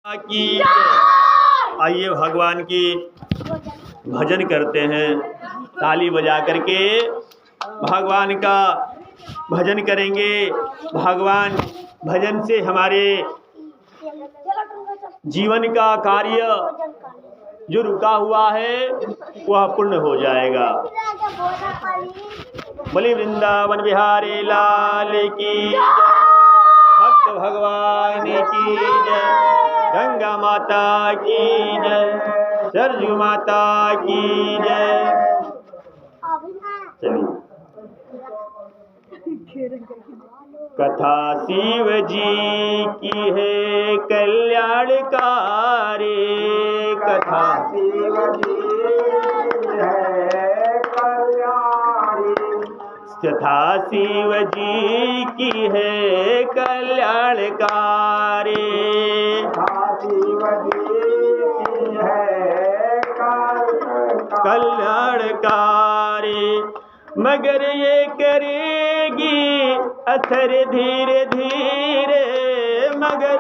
की आइए भगवान की भजन करते हैं। ताली बजा करके भगवान का भजन करेंगे। भगवान भजन से हमारे जीवन का कार्य जो रुका हुआ है वह पूर्ण हो जाएगा। बोले वृंदावन बिहारी लाल की जय, भक्त भगवान की जय, गंगा माता की जय, सरजू माता की जय। चलिए कथा शिव जी की है कल्याणकारी, कथा शिव जी है कल्याणी, कथा शिव जी की है कल्याणकारी, शिव जी की है कल्याणकारी। मगर ये करेगी असर धीरे धीरे, मगर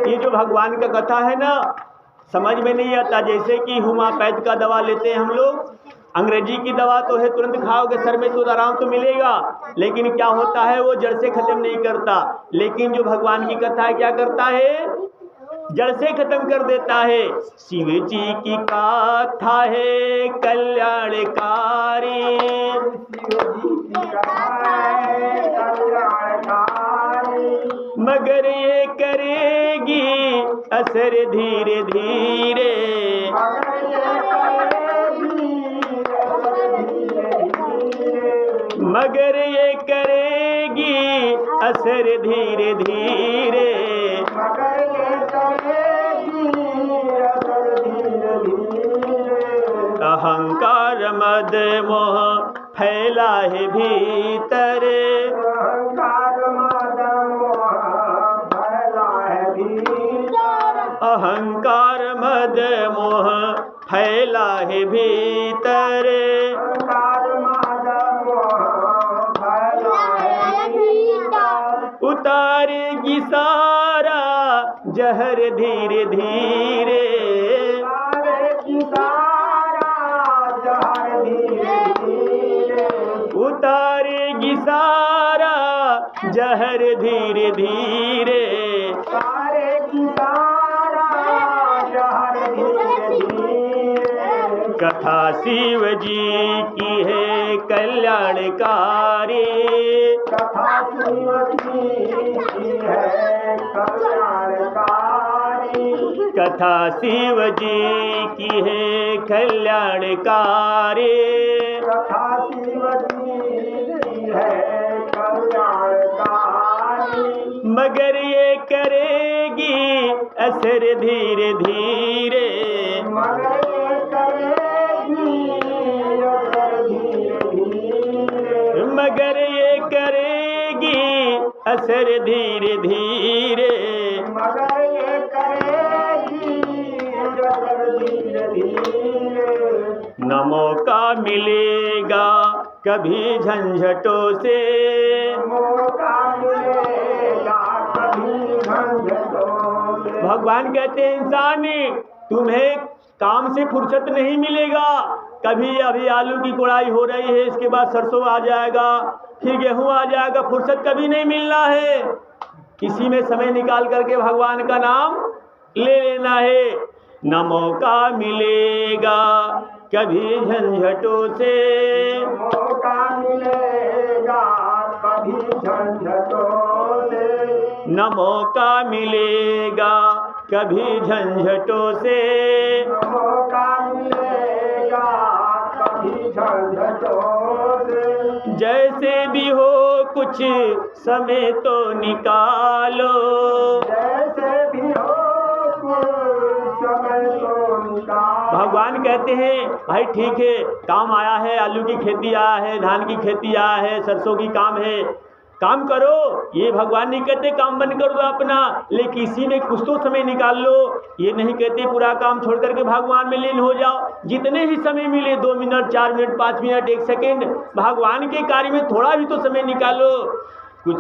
ये जो भगवान का कथा है ना, समझ में नहीं आता। जैसे कि होम्योपैथ का दवा लेते हैं हम लोग, अंग्रेजी की दवा तो है तुरंत खाओगे सर में तो आराम तो मिलेगा, लेकिन क्या होता है वो जड़ से खत्म नहीं करता। लेकिन जो भगवान की कथा है क्या करता है, जड़ से खत्म कर देता है। शिव जी की कथा है कल्याणकारी, मगर ये करेगी असर धीरे धीरे, मगर ये करेगी असर धीरे धीरे, अहंकार मद मोह फैला है भीतर, अहंकार मद मोह फैला है भीतर, उतारेगी सारा जहर धीरे धीरे, उतारेगी सारा जहर धीरे धीरे, कथा शिव जी की है कल्याणकारी, कथा शिव जी की है कल्याणकारी, कथा शिव जी की है कल्याणकारी, कथा शिव जी की है कल्याणकारी। मगर ये करेगी असर धीरे धीरे, मगर मगर ये करेगी असर धीरे धीरे, मगर ये करेगी असर धीरे धीरे। न मौका मिलेगा कभी झंझटों से, मौका मिलेगा कभी झंझटों से। भगवान कहते हैं इंसान तुम्हें काम से फुर्सत नहीं मिलेगा। कभी अभी आलू की कोड़ाई हो रही है, इसके बाद सरसों आ जाएगा, फिर गेहूं आ जाएगा, फुर्सत कभी नहीं मिलना है। किसी में समय निकाल करके भगवान का नाम ले लेना है। न मौका मिलेगा कभी झंझटों से, मौका मिलेगा कभी झंझटों से, न मौका मिलेगा कभी झंझटों से, मौका मिलेगा कभी झंझटों से। जैसे भी हो कुछ समय तो निकालो, जैसे भी हो कुछ समय तो निकालो। भगवान कहते हैं भाई ठीक है, काम आया है, आलू की खेती आया है, धान की खेती आया है, सरसों की काम है, काम करो। ये भगवान नहीं कहते काम बंद कर दो अपना, लेकिन इसी में कुछ तो समय निकाल लो। ये नहीं कहते पूरा काम छोड़ करके भगवान में लीन हो जाओ। जितने ही समय मिले 2 मिनट 4 मिनट 5 मिनट 1 सेकेंड भगवान के कार्य में थोड़ा भी तो समय निकालो। कुछ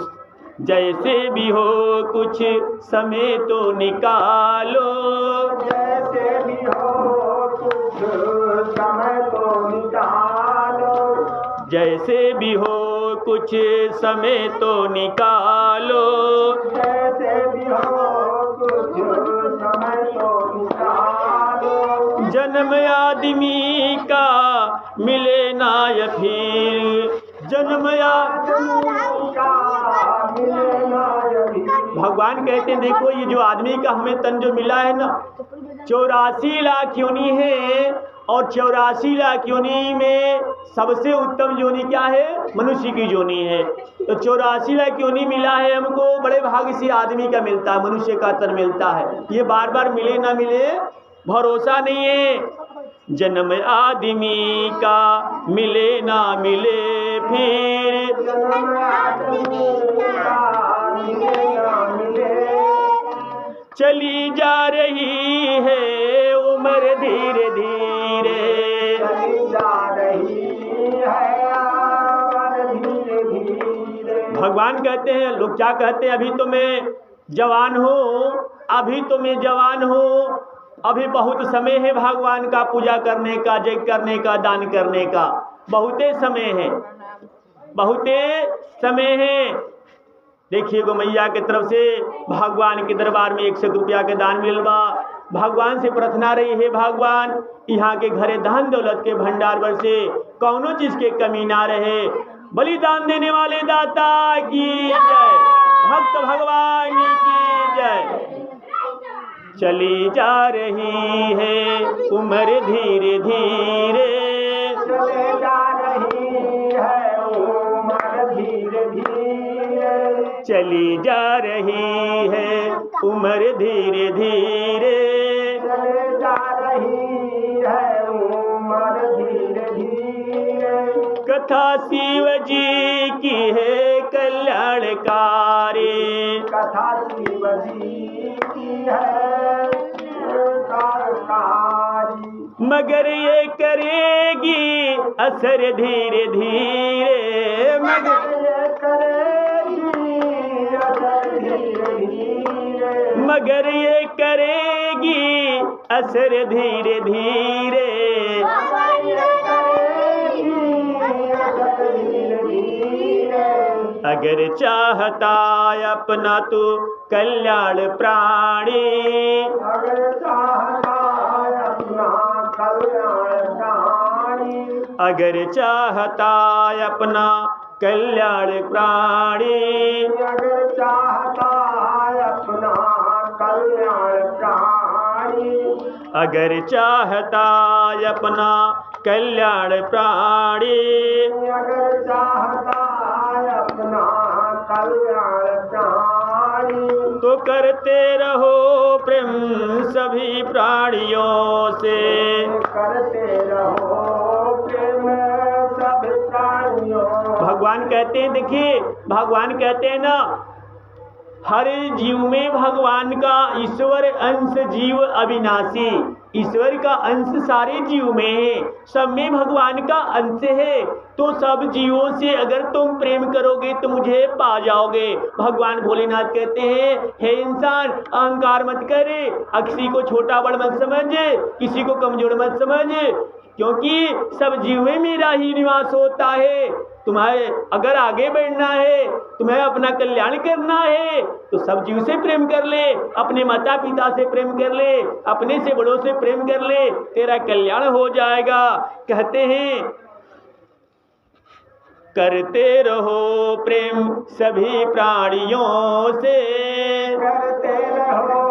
जैसे भी हो कुछ समय तो निकालो, जैसे भी हो कुछ समय तो निकालो, जैसे भी हो कुछ समय तो निकालो, जैसे भी हो कुछ समय तो निकालो। जन्म आदमी का मिले ना ये फिर, जन्म आदमी का मिले ना यही। भगवान कहते हैं देखो ये जो आदमी का हमें तन जो मिला है ना, 84 लाख योनि है, और 84 लाख योनि में सबसे उत्तम योनि क्या है? मनुष्य की योनि है। तो 84 लाख योनि मिला है हमको, बड़े भाग्य से आदमी का मिलता है, मनुष्य का तन मिलता है। ये बार बार मिले ना मिले भरोसा नहीं है। जन्म आदमी का मिले ना मिले फिर, जन्म आदमी का मिले ना मिले, चली जा रही है उम्र धीरे धीरे। चली जा रही है आवर धीरे धीरे। भगवान कहते हैं, लोग क्या कहते हैं, अभी तो मैं जवान हूँ, अभी तो मैं जवान हूँ, अभी बहुत समय है भगवान का पूजा करने का, जग करने का, दान करने का, बहुते समय है, बहुते समय है। देखिए गो मैया के तरफ से भगवान के दरबार में 100 रुपया के दान मिलवा। भगवान से प्रार्थना रही है, भगवान यहाँ के घरे धन दौलत के भंडार भर से कौनो चीज के कमी ना रहे। बलिदान देने वाले दाता की जय, भक्त भगवान की जय। चली जा रही है उम्र धीरे धीरे, चले जा रही है उम्र धीरे धीरे, चली जा रही है उम्र धीरे धीरे। चले जा रही है उम्र धीरे धीरे। कथा शिव जी की है कल्याणकारी, कथा शिव जी की है कारकारी, मगर ये करेगी असर धीरे धीरे, मगर ये करेगी असर धीरे धीरे, मगर ये करेगी असर धीरे धीरे। अगर चाहता अपना तू कल्याण प्राणी, अगर चाहता अपना कल्याण प्राणी, अगर चाहता अपना कल्याण प्राणी, अगर चाहता अपना कल्याण प्राणी, अगर चाहता अपना कल्याण प्राणी, अगर चाहता अपना कल्याण प्राणी, तो करते रहो प्रेम सभी प्राणियों से, करते रहो प्रेम सब प्राणियों। भगवान कहते हैं, देखिए भगवान कहते हैं ना, हर जीव में भगवान का ईश्वर अंश, जीव अविनाशी, ईश्वर का अंश सारे जीव में है, सब में भगवान का अंश है। तो सब जीवों से अगर तुम प्रेम करोगे तो मुझे पा जाओगे। भगवान भोलेनाथ कहते हैं, हे इंसान अहंकार मत करे, किसी को छोटा बड़ मत समझ, किसी को कमजोर मत समझ, क्योंकि सब जीव में मेरा ही निवास होता है। तुम्हारे अगर आगे बढ़ना है, तुम्हें अपना कल्याण करना है, तो सब जीव से प्रेम कर ले, अपने माता पिता से प्रेम कर ले, अपने से बड़ों से प्रेम कर ले, तेरा कल्याण हो जाएगा। कहते हैं, करते रहो प्रेम सभी प्राणियों से, करते रहो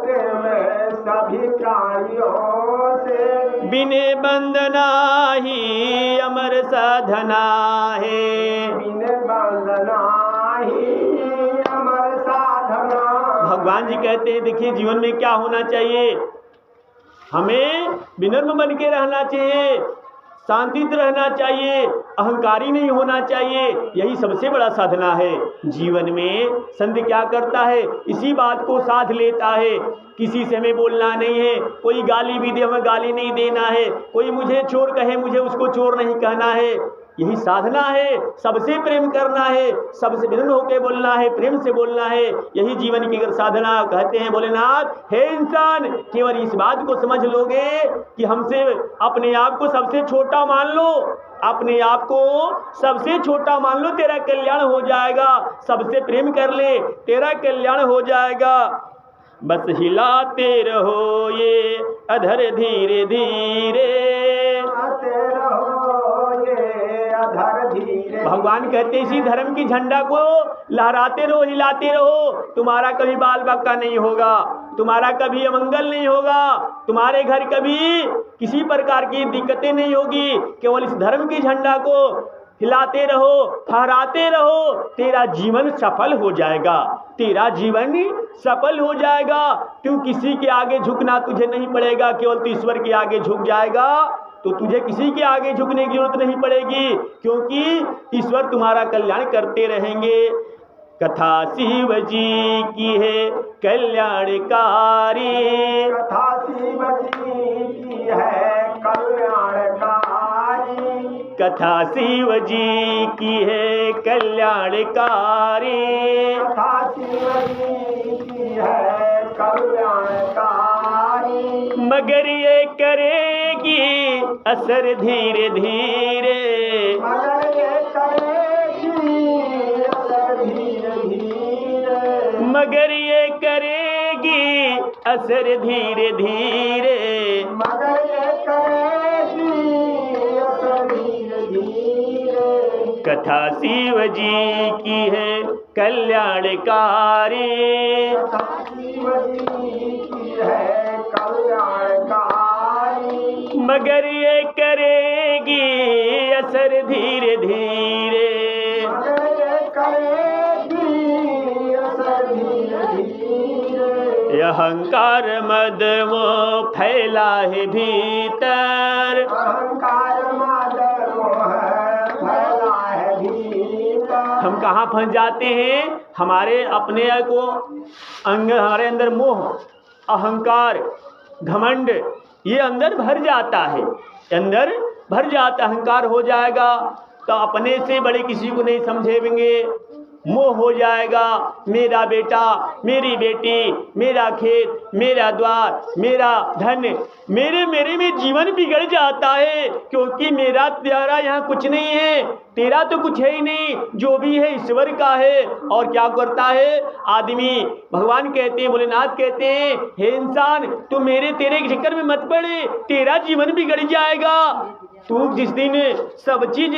प्रेम सभी प्राणियों से, बिने बंदना ही अमर साधना है, बिन बंदना ही अमर साधना। भगवान जी कहते हैं, देखिए जीवन में क्या होना चाहिए, हमें विनम्र बन के रहना चाहिए, शांतित रहना चाहिए, अहंकारी नहीं होना चाहिए, यही सबसे बड़ा साधना है जीवन में। संत क्या करता है, इसी बात को साध लेता है, किसी से हमें बोलना नहीं है, कोई गाली भी दे हमें गाली नहीं देना है, कोई मुझे चोर कहे मुझे उसको चोर नहीं कहना है, यही साधना है, सबसे प्रेम करना है, सबसे विनम्र होकर बोलना है, प्रेम से बोलना है, यही जीवन की अगर साधना। कहते हैं भोलेनाथ, हे इंसान, केवल इस बात को समझ लोगे कि हमसे अपने आप को सबसे छोटा मान लो, अपने आप को सबसे छोटा मान लो, तेरा कल्याण हो जाएगा। सबसे प्रेम कर ले, तेरा कल्याण हो जाएगा। बस हिलाते रहो ये अधर धीरे धीरे, भगवान कहते हैं इसी धर्म की झंडा को लहराते रहो, हिलाते रहो। तुम्हारा कभी बाल बक्का नहीं होगा, तुम्हारा कभी अमंगल नहीं होगा, तुम्हारे घर कभी किसी प्रकार की दिक्कतें नहीं होगी। केवल इस धर्म की झंडा को हिलाते रहो, फहराते रहो, तेरा जीवन सफल हो जाएगा, तेरा जीवन सफल हो जाएगा। तू किसी के आगे झुकना तुझे नहीं पड़ेगा, केवल तू ईश्वर के आगे झुक जाएगा तो तुझे किसी के आगे झुकने की जरूरत नहीं पड़ेगी, क्योंकि ईश्वर तुम्हारा कल्याण करते रहेंगे। कथा शिव जी की है कल्याणकारी, कथा शिव जी की है कल्याणकारी, कथा शिव जी की है कल्याणकारी, कथा शिव जी की है कल्याणकारी। मगर ये करेगी असर धीरे धीरे, मगर ये करेगी असर धीरे धीरे, मगर ये करेगी असर धीरे धीरे, मगर ये करेगी असर धीरे धीरे। कथा शिव जी की है कल्याणकारी, कथा शिव जी की है कल्याणकारी, मगर ये करेगी असर धीरे धीरे, मगर ये करेगी असर धीरे धीरे। अहंकार मद मोह फैला है भीतर, अहंकार मद मोह फैला है भीतर। हम कहाँ फंस जाते हैं? हमारे अपने को हमारे अंदर मोह, अहंकार, घमंड ये अंदर भर जाता है, अंदर भर जाता। अहंकार हो जाएगा तो अपने से बड़े किसी को नहीं समझेंगे, मोह हो जाएगा। मेरा बेटा, मेरी बेटी, मेरा खेत, मेरा द्वार, मेरा धन, मेरे में जीवन बिगड़ जाता है, क्योंकि मेरा तेरा यहाँ कुछ नहीं है, तेरा तो कुछ है ही नहीं, जो भी है ईश्वर का है। और क्या करता है आदमी? भगवान कहते हैं, भोलेनाथ कहते हैं, हे इंसान, तू मेरे तेरे के चक्कर में मत पड़े, तेरा जीवन बिगड़ जाएगा। तू जिस दिन सब चीज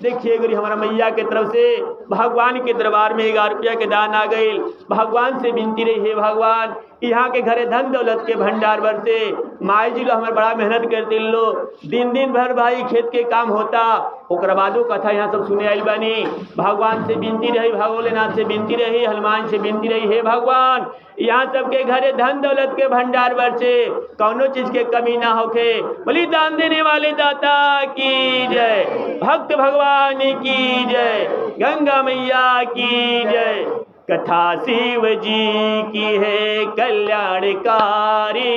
देखिए, अगर हमारा मैया के तरफ से भगवान के दरबार में 1000 रुपया के दान आ गई, भगवान से विनती रही, हे भगवान, यहाँ के घरे धन दौलत के भंडार भर से माई जी लो हमारे बड़ा मेहनत करते लो, दिन भर भाई खेत के काम होता, ओकर बादो कथा यहाँ सब सुने आई बानी। भगवान से विनती रही, भोलेनाथ से विनती रही, हनुमान से विनती रही, हे भगवान, यहाँ सबके घरे धन दौलत के भंडार भर से कौनो चीज के कमी ना होके, बलिदान देने वाले दाता की जय, भक्त भगवान की जय, गंगा मैया की जय। कथा शिव जी की है कल्याणकारी,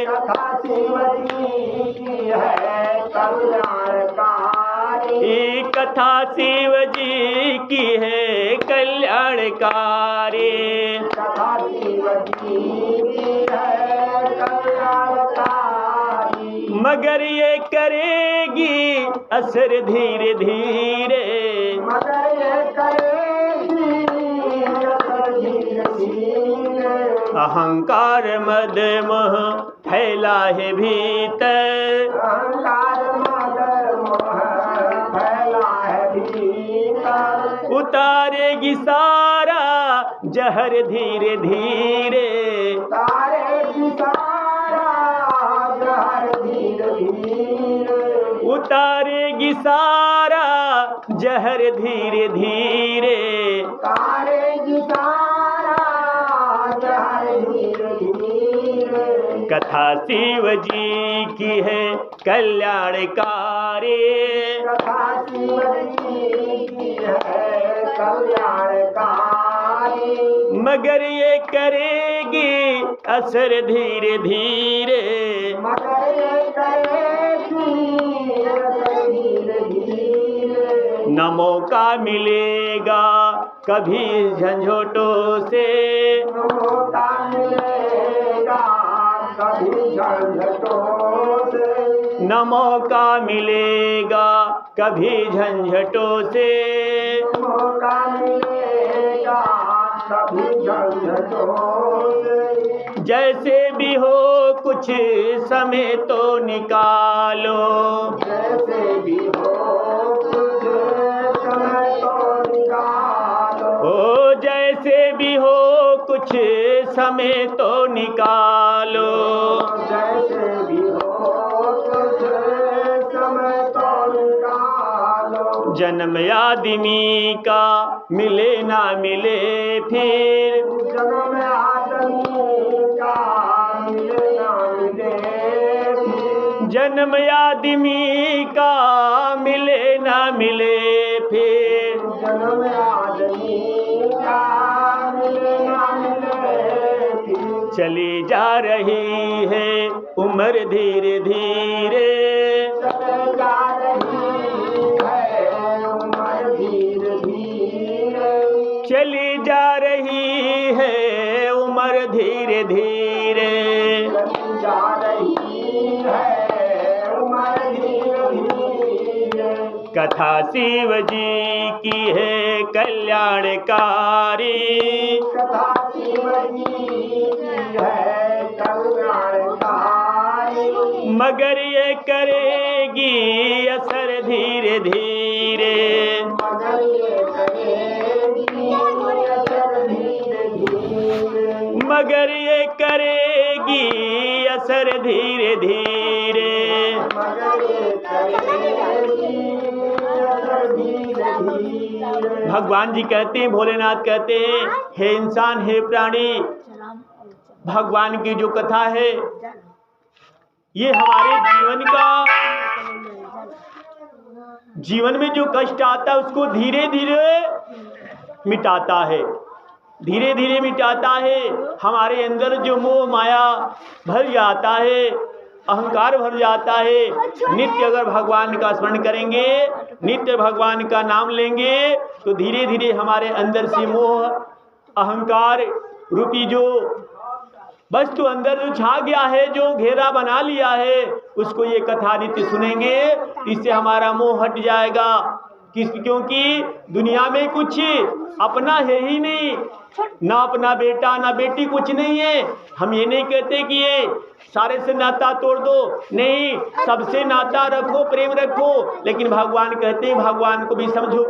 कथा शिव जी की है कल्याणकारी, कथा शिव जी की है कल्याणकारी, कथा शिव जी की है कल्याणकारी। मगर ये करेगी असर धीरे धीरे, मगर ये करेगी असर धीरे धीरे। अहंकार मद मोह फैला है भीतर, अहंकार मद मोह फैला है भीतर, उतारेगी सारा जहर धीरे धीरे, तारेगी सारा जहर धीरे धीरे, उतारेगी सारा जहर धीरे धीरे, तारेगी सारा जहर धीरे धीरे। कथा शिव जी की है कल्याणकारी, कथा शिव जी की है कल्याणकारी, मगर ये करेगी असर धीरे धीरे, मगर ये करेगी असर धीरे धीरे। न मौका मिलेगा कभी झंझोटों से, मौका मिलेगा कभी झंझटों से, न मौका मिलेगा कभी झंझटों से, मौका मिलेगा कभी झंझटों से। जैसे भी हो कुछ समय तो निकालो, जैसे भी हो कुछ समय तो निकालो, ओ जैसे भी हो कुछ समय तो निकालो, जैसे भी हो कुछ समय तो निकालो। जन्म आदमी का मिले ना मिले फिर, जन्म आदमी का मिले ना मिले फिर, जन्म आदमी का मिले ना मिले फिर, जन्म आदमी का मिले ना मिले फिर। चली जा रही है उम्र धीरे धीरे, चले जा रही है उम्र धीरे धीरे, चली जा रही है उम्र धीरे धीरे, चली जा रही है उम्र धीरे धीरे। कथा शिव जी की है कल्याणकारी, कथा शिव जी की है कल्याणकारी, मगर ये करेगी असर धीरे धीरे, मगर ये करेगी असर धीरे धीरे, मगर ये करेगी असर धीरे धीरे। मगर ये करेगी असर धीरे धीरे। भगवान जी कहते हैं, भोलेनाथ कहते हैं, हे इंसान हे प्राणी, भगवान की जो कथा है ये हमारे जीवन में जो कष्ट आता है उसको धीरे धीरे मिटाता है, धीरे धीरे मिटाता है। हमारे अंदर जो मोह माया भर जाता है, अहंकार भर जाता है, नित्य अगर भगवान का स्मरण करेंगे, नित्य भगवान का नाम लेंगे तो धीरे धीरे हमारे अंदर से मोह अहंकार रूपी जो वस्तु अंदर जो छा गया है, जो घेरा बना लिया है, उसको ये कथा नित्य सुनेंगे, इससे हमारा मोह हट जाएगा। क्योंकि दुनिया में कुछ अपना है ही नहीं, ना अपना बेटा ना बेटी कुछ नहीं है। हम ये नहीं कहते कि ये सारे से नाता तोड़ दो, नहीं, सबसे नाता रखो, प्रेम रखो, लेकिन भगवान कहते हैं भगवान को भी समझो,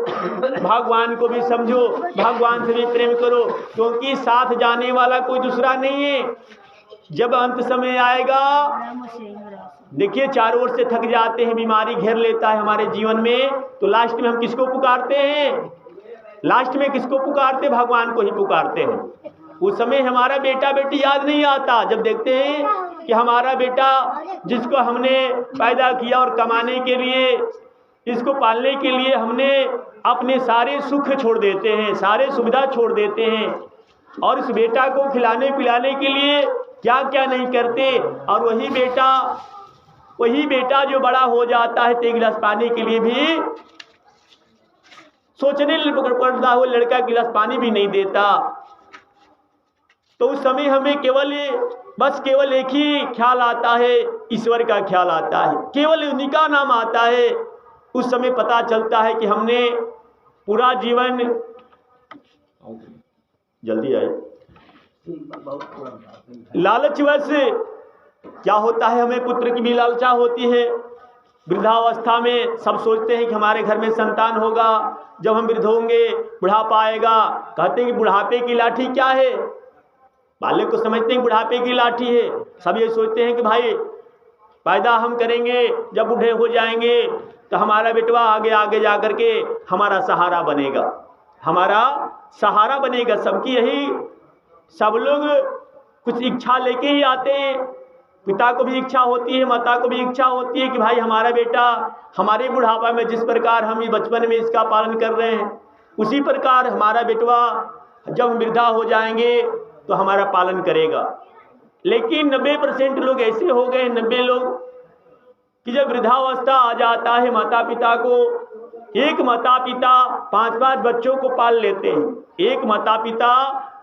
भगवान को भी समझो, भगवान से भी प्रेम करो, क्योंकि साथ जाने वाला कोई दूसरा नहीं है। जब अंत समय आएगा, देखिए चारों ओर से थक जाते हैं, बीमारी घेर लेता है हमारे जीवन में, तो लास्ट में हम किसको पुकारते हैं? लास्ट में किसको पुकारते? भगवान को ही पुकारते हैं। उस समय हमारा बेटा बेटी याद नहीं आता, जब देखते हैं कि हमारा बेटा जिसको हमने पैदा किया और कमाने के लिए, इसको पालने के लिए हमने अपने सारे सुख छोड़ देते हैं, सारे सुविधा छोड़ देते हैं, और उस बेटा को खिलाने पिलाने के लिए क्या क्या नहीं करते, और वही बेटा जो बड़ा हो जाता है तो एक गिलास पानी के लिए भी सोचने पड़ता, वो लड़का गिलास पानी भी नहीं देता। तो उस समय हमें केवल एक ही ख्याल आता है, ईश्वर का ख्याल आता है, केवल उन्हीं का नाम आता है। उस समय पता चलता है कि हमने पूरा जीवन, जल्दी आए, लालचवश क्या होता है, हमें पुत्र की भी लालसा होती है। वृद्धावस्था में सब सोचते हैं कि हमारे घर में संतान होगा, जब हम वृद्ध होंगे, बुढ़ापा आएगा, कहते हैं कि बुढ़ापे की लाठी क्या है। बालक को समझते हैं बुढ़ापे की लाठी है, सब ये सोचते हैं कि भाई पैदा हम करेंगे, जब बूढ़े हो जाएंगे तो हमारा बेटवा आगे जा कर के हमारा सहारा बनेगा, हमारा सहारा बनेगा। सबकी यही, सब लोग कुछ इच्छा लेके ही आते हैं। पिता को भी इच्छा होती है, माता को भी इच्छा होती है कि भाई हमारा बेटा हमारे बुढ़ापा में जिस प्रकार हम बचपन में इसका पालन कर रहे हैं, उसी प्रकार हमारा बेटवा जब हम वृद्धा हो जाएंगे तो हमारा पालन करेगा। लेकिन 90% लोग ऐसे हो गए, 90 लोग, कि जब वृद्धावस्था आ जाता है माता पिता को, एक माता पिता 5-5 बच्चों को पाल लेते हैं, एक माता पिता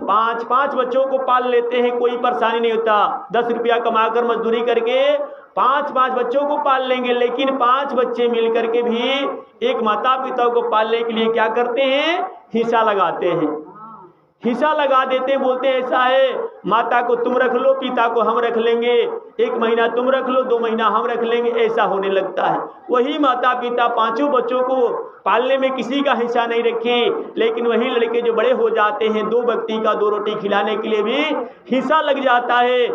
5-5 बच्चों को पाल लेते हैं, कोई परेशानी नहीं होता। 10 रुपया कमाकर मजदूरी करके 5-5 बच्चों को पाल लेंगे, लेकिन 5 बच्चे मिल करके भी एक माता पिता को पालने के लिए क्या करते हैं, हिस्सा लगाते हैं, हिस्सा लगा देते, बोलते हैं ऐसा है माता को तुम रख लो, पिता को हम रख लेंगे, 1 महीना तुम रख लो, 2 महीना हम रख लेंगे, ऐसा होने लगता है। वही माता पिता 5 बच्चों को पालने में किसी का हिस्सा नहीं रखे, लेकिन वही लड़के जो बड़े हो जाते हैं 2 व्यक्ति का 2 रोटी खिलाने के लिए भी हिस्सा लग जाता है।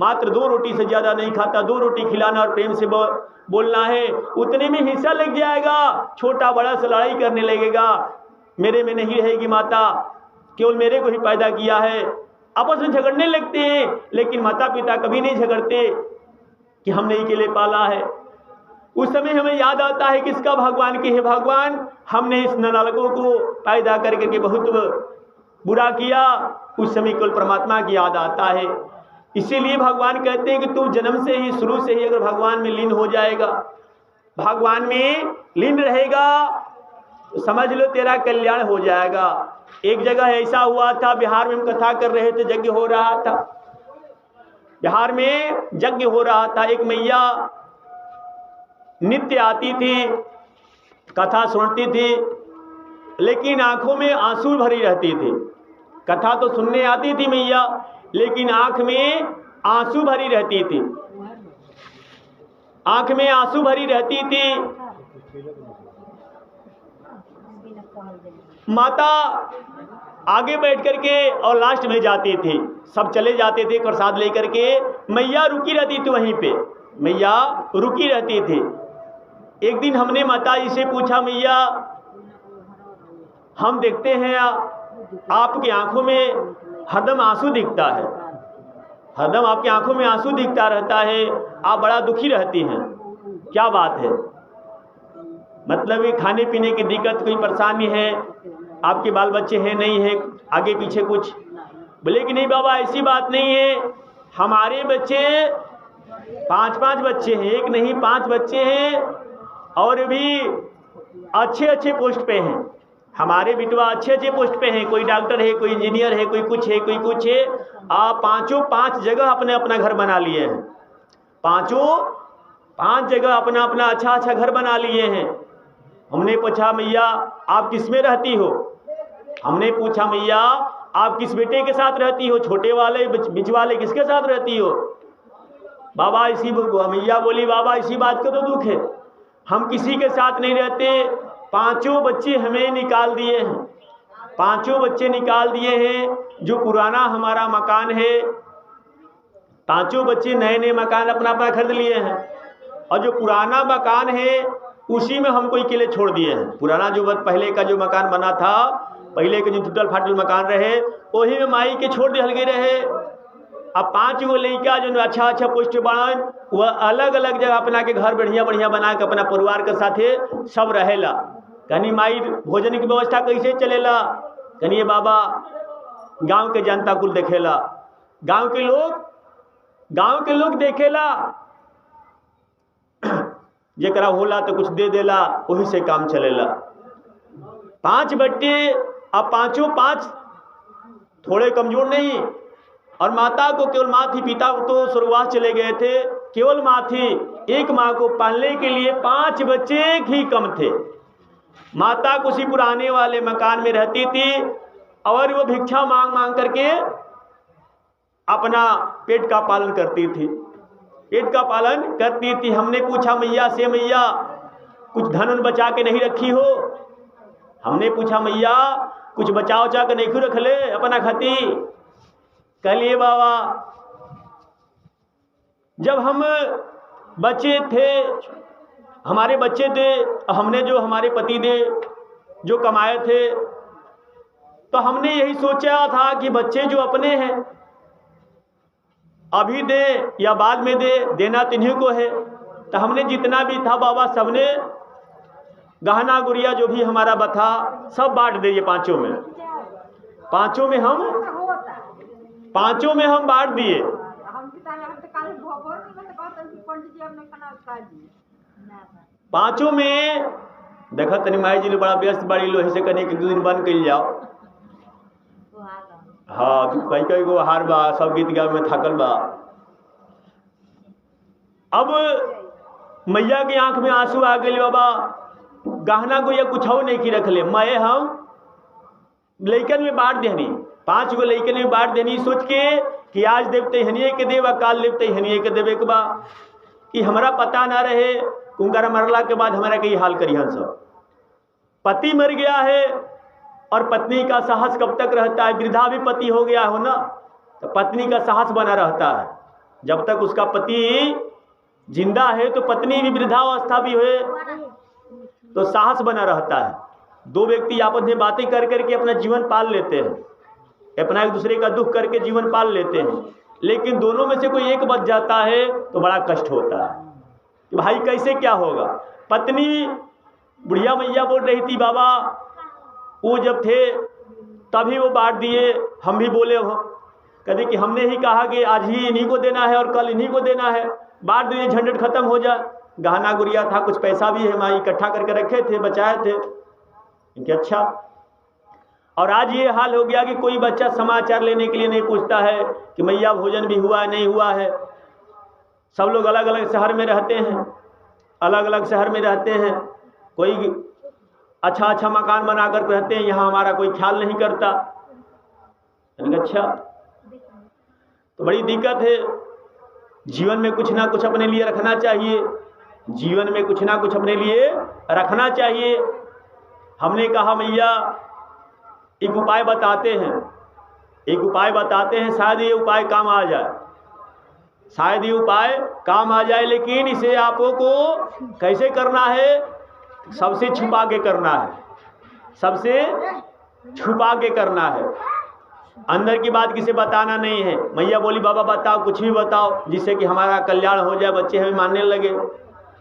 मात्र 2 रोटी से ज़्यादा नहीं खाता, 2 रोटी खिलाना और प्रेम से बोलना है, उतने में हिस्सा लग जाएगा। छोटा बड़ा से लड़ाई करने लगेगा, मेरे में नहीं रहेगी माता, केवल मेरे को ही पैदा किया है, आपस में झगड़ने लगते हैं। लेकिन माता पिता कभी नहीं झगड़ते कि हमने ही के लिए पाला है। उस समय हमें याद आता है किसका, भगवान के, है भगवान हमने इस नालायकों को पैदा करके के बहुत बुरा किया। उस समय केवल परमात्मा की याद आता है। इसीलिए भगवान कहते हैं कि तू जन्म से ही, शुरू से ही अगर भगवान में लीन हो जाएगा, भगवान में लीन रहेगा, तो समझ लो तेरा कल्याण हो जाएगा। एक जगह ऐसा हुआ था, बिहार में हम कथा कर रहे थे, यज्ञ हो रहा था, बिहार में यज्ञ हो रहा था। एक मैया नित्य आती थी, कथा सुनती थी, लेकिन आंखों में आंसू भरी रहती थी। कथा तो सुनने आती थी मैया, लेकिन आंख में आंसू भरी रहती थी, आंख में आंसू भरी रहती थी। माता आगे बैठ करके और लास्ट में जाती थी, सब चले जाते थे प्रसाद लेकर के, मैया रुकी रहती थी वहीं पे, मैया रुकी रहती थी। एक दिन हमने माता जी से पूछा, मैया हम देखते हैं आपकी आंखों में हरदम आंसू दिखता है, हरदम आपकी आंखों में आंसू दिखता रहता है, आप बड़ा दुखी रहती हैं, क्या बात है? मतलब ये खाने पीने की दिक्कत, कोई परेशानी है, आपके बाल बच्चे हैं नहीं है, आगे पीछे कुछ? बोले कि नहीं बाबा ऐसी बात नहीं है, हमारे बच्चे 5-5 बच्चे हैं, एक नहीं 5 बच्चे हैं, और भी अच्छे अच्छे पोस्ट पे हैं, हमारे बिटवा अच्छे अच्छे पोस्ट पे हैं, कोई डॉक्टर है, कोई इंजीनियर है, कोई कुछ है, कोई कुछ है। आप 5 जगह अपने अपना घर बना लिए हैं, 5 जगह अपना अपना अच्छा घर बना लिए हैं। हमने पूछा मैया आप किस में रहती हो? हमने पूछा मैया आप किस बेटे के साथ रहती हो, छोटे वाले बीच वाले किसके साथ रहती हो? बाबा इसी, मैया बोली बाबा इसी बात का तो दुख है, हम किसी के साथ नहीं रहते, 5 बच्चे हमें निकाल दिए हैं, 5 बच्चे निकाल दिए हैं। जो पुराना हमारा मकान है, 5 बच्चे नए नए मकान अपना अपना खरीद लिए हैं, और जो पुराना मकान है उसी में हमको अकेले छोड़ दिए हैं। पुराना जो पहले का जो मकान बना था, पहले के जो टूटल फाटल मकान रहे, वही में माई के छोड़ दिए रहे। अब 5 गो लड़का जो अच्छा पोस्ट बन, वह अलग अलग जगह अपना के घर बढ़िया बढ़िया बना के अपना परिवार के साथे सब रहेला। कहीं माई भोजन की व्यवस्था कैसे चलेला? कहीं बाबा गांव के जनता कुल देखेला, गांव के लोग देखेला, जेकरा होला तो कुछ दे देला, वही से काम चलेला। 5 बच्चे, अब 5 थोड़े कमजोर नहीं, और माता को केवल माँ थी, पिता तो स्वर्गवास चले गए थे, केवल माँ थी। एक माँ को पालने के लिए 5 बच्चे ही कम थे। माता उसी पुराने वाले मकान में रहती थी, और वो भिक्षा मांग मांग करके अपना पेट का पालन करती थी, पेट का पालन करती थी। हमने पूछा मैया से, मैया कुछ धन बचा के नहीं रखी हो? हमने पूछा मैया कुछ बचा उचा के नहीं क्यों रख ले अपना खाती? कहलिए बाबा जब हम बच्चे थे, हमारे बच्चे थे, हमने जो हमारे पति देव जो कमाए थे, तो हमने यही सोचा था कि बच्चे जो अपने हैं अभी दे या बाद में दे, देना तिन्हीं को है। तो हमने जितना भी था बाबा सबने गहना गुड़िया जो भी हमारा बता सब बांट दिए 5 में, 5 में हम बांट दिए। 5 में देखा तनी माई जी लोग बड़ा व्यस्त बाड़ी लो, ऐसे करने के 2 दिन बंद कर जाओ। हाँ तो कई कई गो हार बा, सब गीत गावे में थकल बा। अब मैया के आंख में आंसू आ गए बाबा, गहना को या कुछ और नहीं की रखले। मैं हम लइकन में बांट देनी, 5 गो लइकन में बांट देनी, सोच के कि आज देवते हनिए के देव, काल देवते हनिए के देवे के बा, कि हमारा पता ना रहे कुंकारा मरला के बाद हमारा कई हाल करी हंस। पति मर गया है और पत्नी का साहस कब तक रहता है? वृद्धा भी पति हो गया हो ना, तो पत्नी का साहस बना रहता है। जब तक उसका पति जिंदा है तो पत्नी भी वृद्धावस्था भी हुए तो साहस बना रहता है। 2 व्यक्ति आपस में बातें कर करके अपना जीवन पाल लेते हैं, अपना एक दूसरे का दुख करके जीवन पाल लेते हैं, लेकिन दोनों में से कोई एक बच जाता है तो बड़ा कष्ट होता है कि भाई कैसे क्या होगा। पत्नी बुढ़िया मैया बोल रही थी बाबा वो जब थे तभी वो बांट दिए, हम भी बोले हो, कहते कि हमने ही कहा कि आज ही इन्हीं को देना है और कल इन्हीं को देना है, बांट दिए, झंझट खत्म हो जाए। गहना गुड़िया था, कुछ पैसा भी है, माँ इकट्ठा करके रखे थे, बचाए थे कि अच्छा। और आज ये हाल हो गया कि कोई बच्चा समाचार लेने के लिए नहीं पूछता है कि मैया भोजन भी हुआ नहीं हुआ है। सब लोग अलग अलग शहर में रहते हैं, अलग अलग शहर में रहते हैं, कोई अच्छा अच्छा मकान बना कर रहते हैं, यहाँ हमारा कोई ख्याल नहीं करता। अच्छा तो बड़ी दिक्कत है। जीवन में कुछ ना कुछ अपने लिए रखना चाहिए, जीवन में कुछ ना कुछ अपने लिए रखना चाहिए। हमने कहा मैया एक उपाय बताते हैं, एक उपाय बताते हैं, शायद ये उपाय काम आ जाए, शायद ये उपाय काम आ जाए, लेकिन इसे आपको को कैसे करना है? सबसे छुपा के करना है, सबसे छुपा के करना है, अंदर की बात किसे बताना नहीं है। मैया बोली बाबा बताओ, कुछ भी बताओ जिससे कि हमारा कल्याण हो जाए, बच्चे हमें मानने लगे।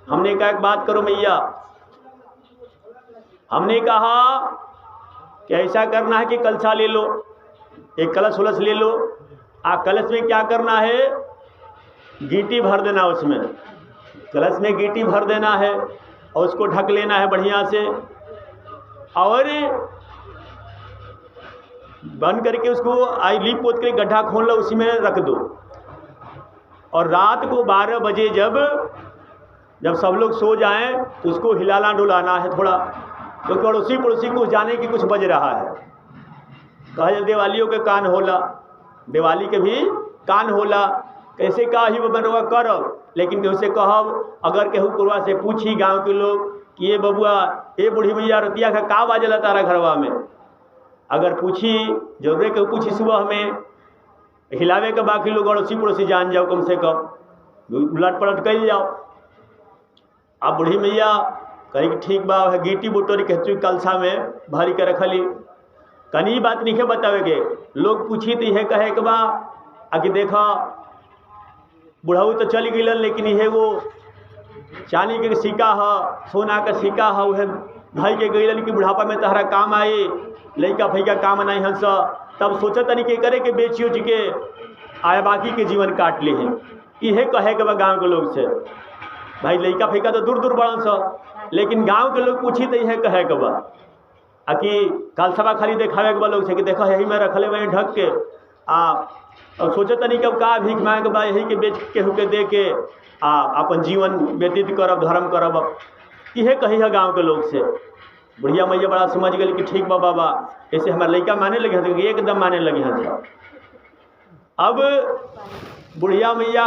हमने कहा एक बात करो मैया, हमने कहा कि ऐसा करना है कि कलशा ले लो, एक कलश उलस ले लो, कलश में क्या करना है? गीटी भर देना, उसमें कलश में गीटी भर देना है और उसको ढक लेना है बढ़िया से, और बंद करके उसको लीप पोत के गड्ढा खोल लो, उसी में रख दो। और रात को 12 बजे जब सब लोग सो जाएं तो उसको हिलाना डुलाना है थोड़ा, तो पड़ोसी पड़ोसी को जाने की कुछ बज रहा है। कहा दिवालियों के कान होला, दिवाली के भी कान होला, कैसे कहा ही वो बनवा करब, लेकिन केहू से कहब, अगर केहू कुरवा से पूछी गांव के लोग कि ये बबुआ ये बूढ़ी मैया रतिया का बाजला तारा घरवा में, अगर पूछी जरूरे केहू पूछी सुबह में हिलावे के, बाकी लोग अड़ोसी पड़ोसी जान जाओ, कम से कम उलट पलट कर जाओ। अब बूढ़ी मैया कही कि ठीक बा, गीटी बुटोरी कहती कलसा में भरी के रखली, कनी बात नहीं बतावे के। लोग पूछी तो यह कहे कि बा कि देखा बुढ़ऊ तो चली गई, लेकिन यह वो चांदी के सिक्का है, सोना का सिक्का है, वह भाई के गई कि बुढ़ापा में तहरा काम आए, लड़का फैका काम नहीं हंस, तब सोचा तनी के करे के बेची उच के आया बाकी के जीवन काट ले हैं। यह कहे के बा गाँव के लोग से, भाई लड़का फैका तो दूर दूर बड़न सा, लेकिन गांव के लोग पूछी तो यह कहे के बा कि कलशवा खाली देखावे के बा लोग से कि देखो यही में रखले वहीं ढक के और सोचे तनी कब का भीख मांगे के बा, यही के बेच के हुके दे के अपन जीवन व्यतीत करब, धर्म करब, यह कही है गाँव के लोग से। बुढ़िया मैया बड़ा समझ गई कि ठीक बा बाबा, ऐसे हमारे लड़का माने लगे हैं, एकदम माने लगे हैं। अब बुढ़िया मैया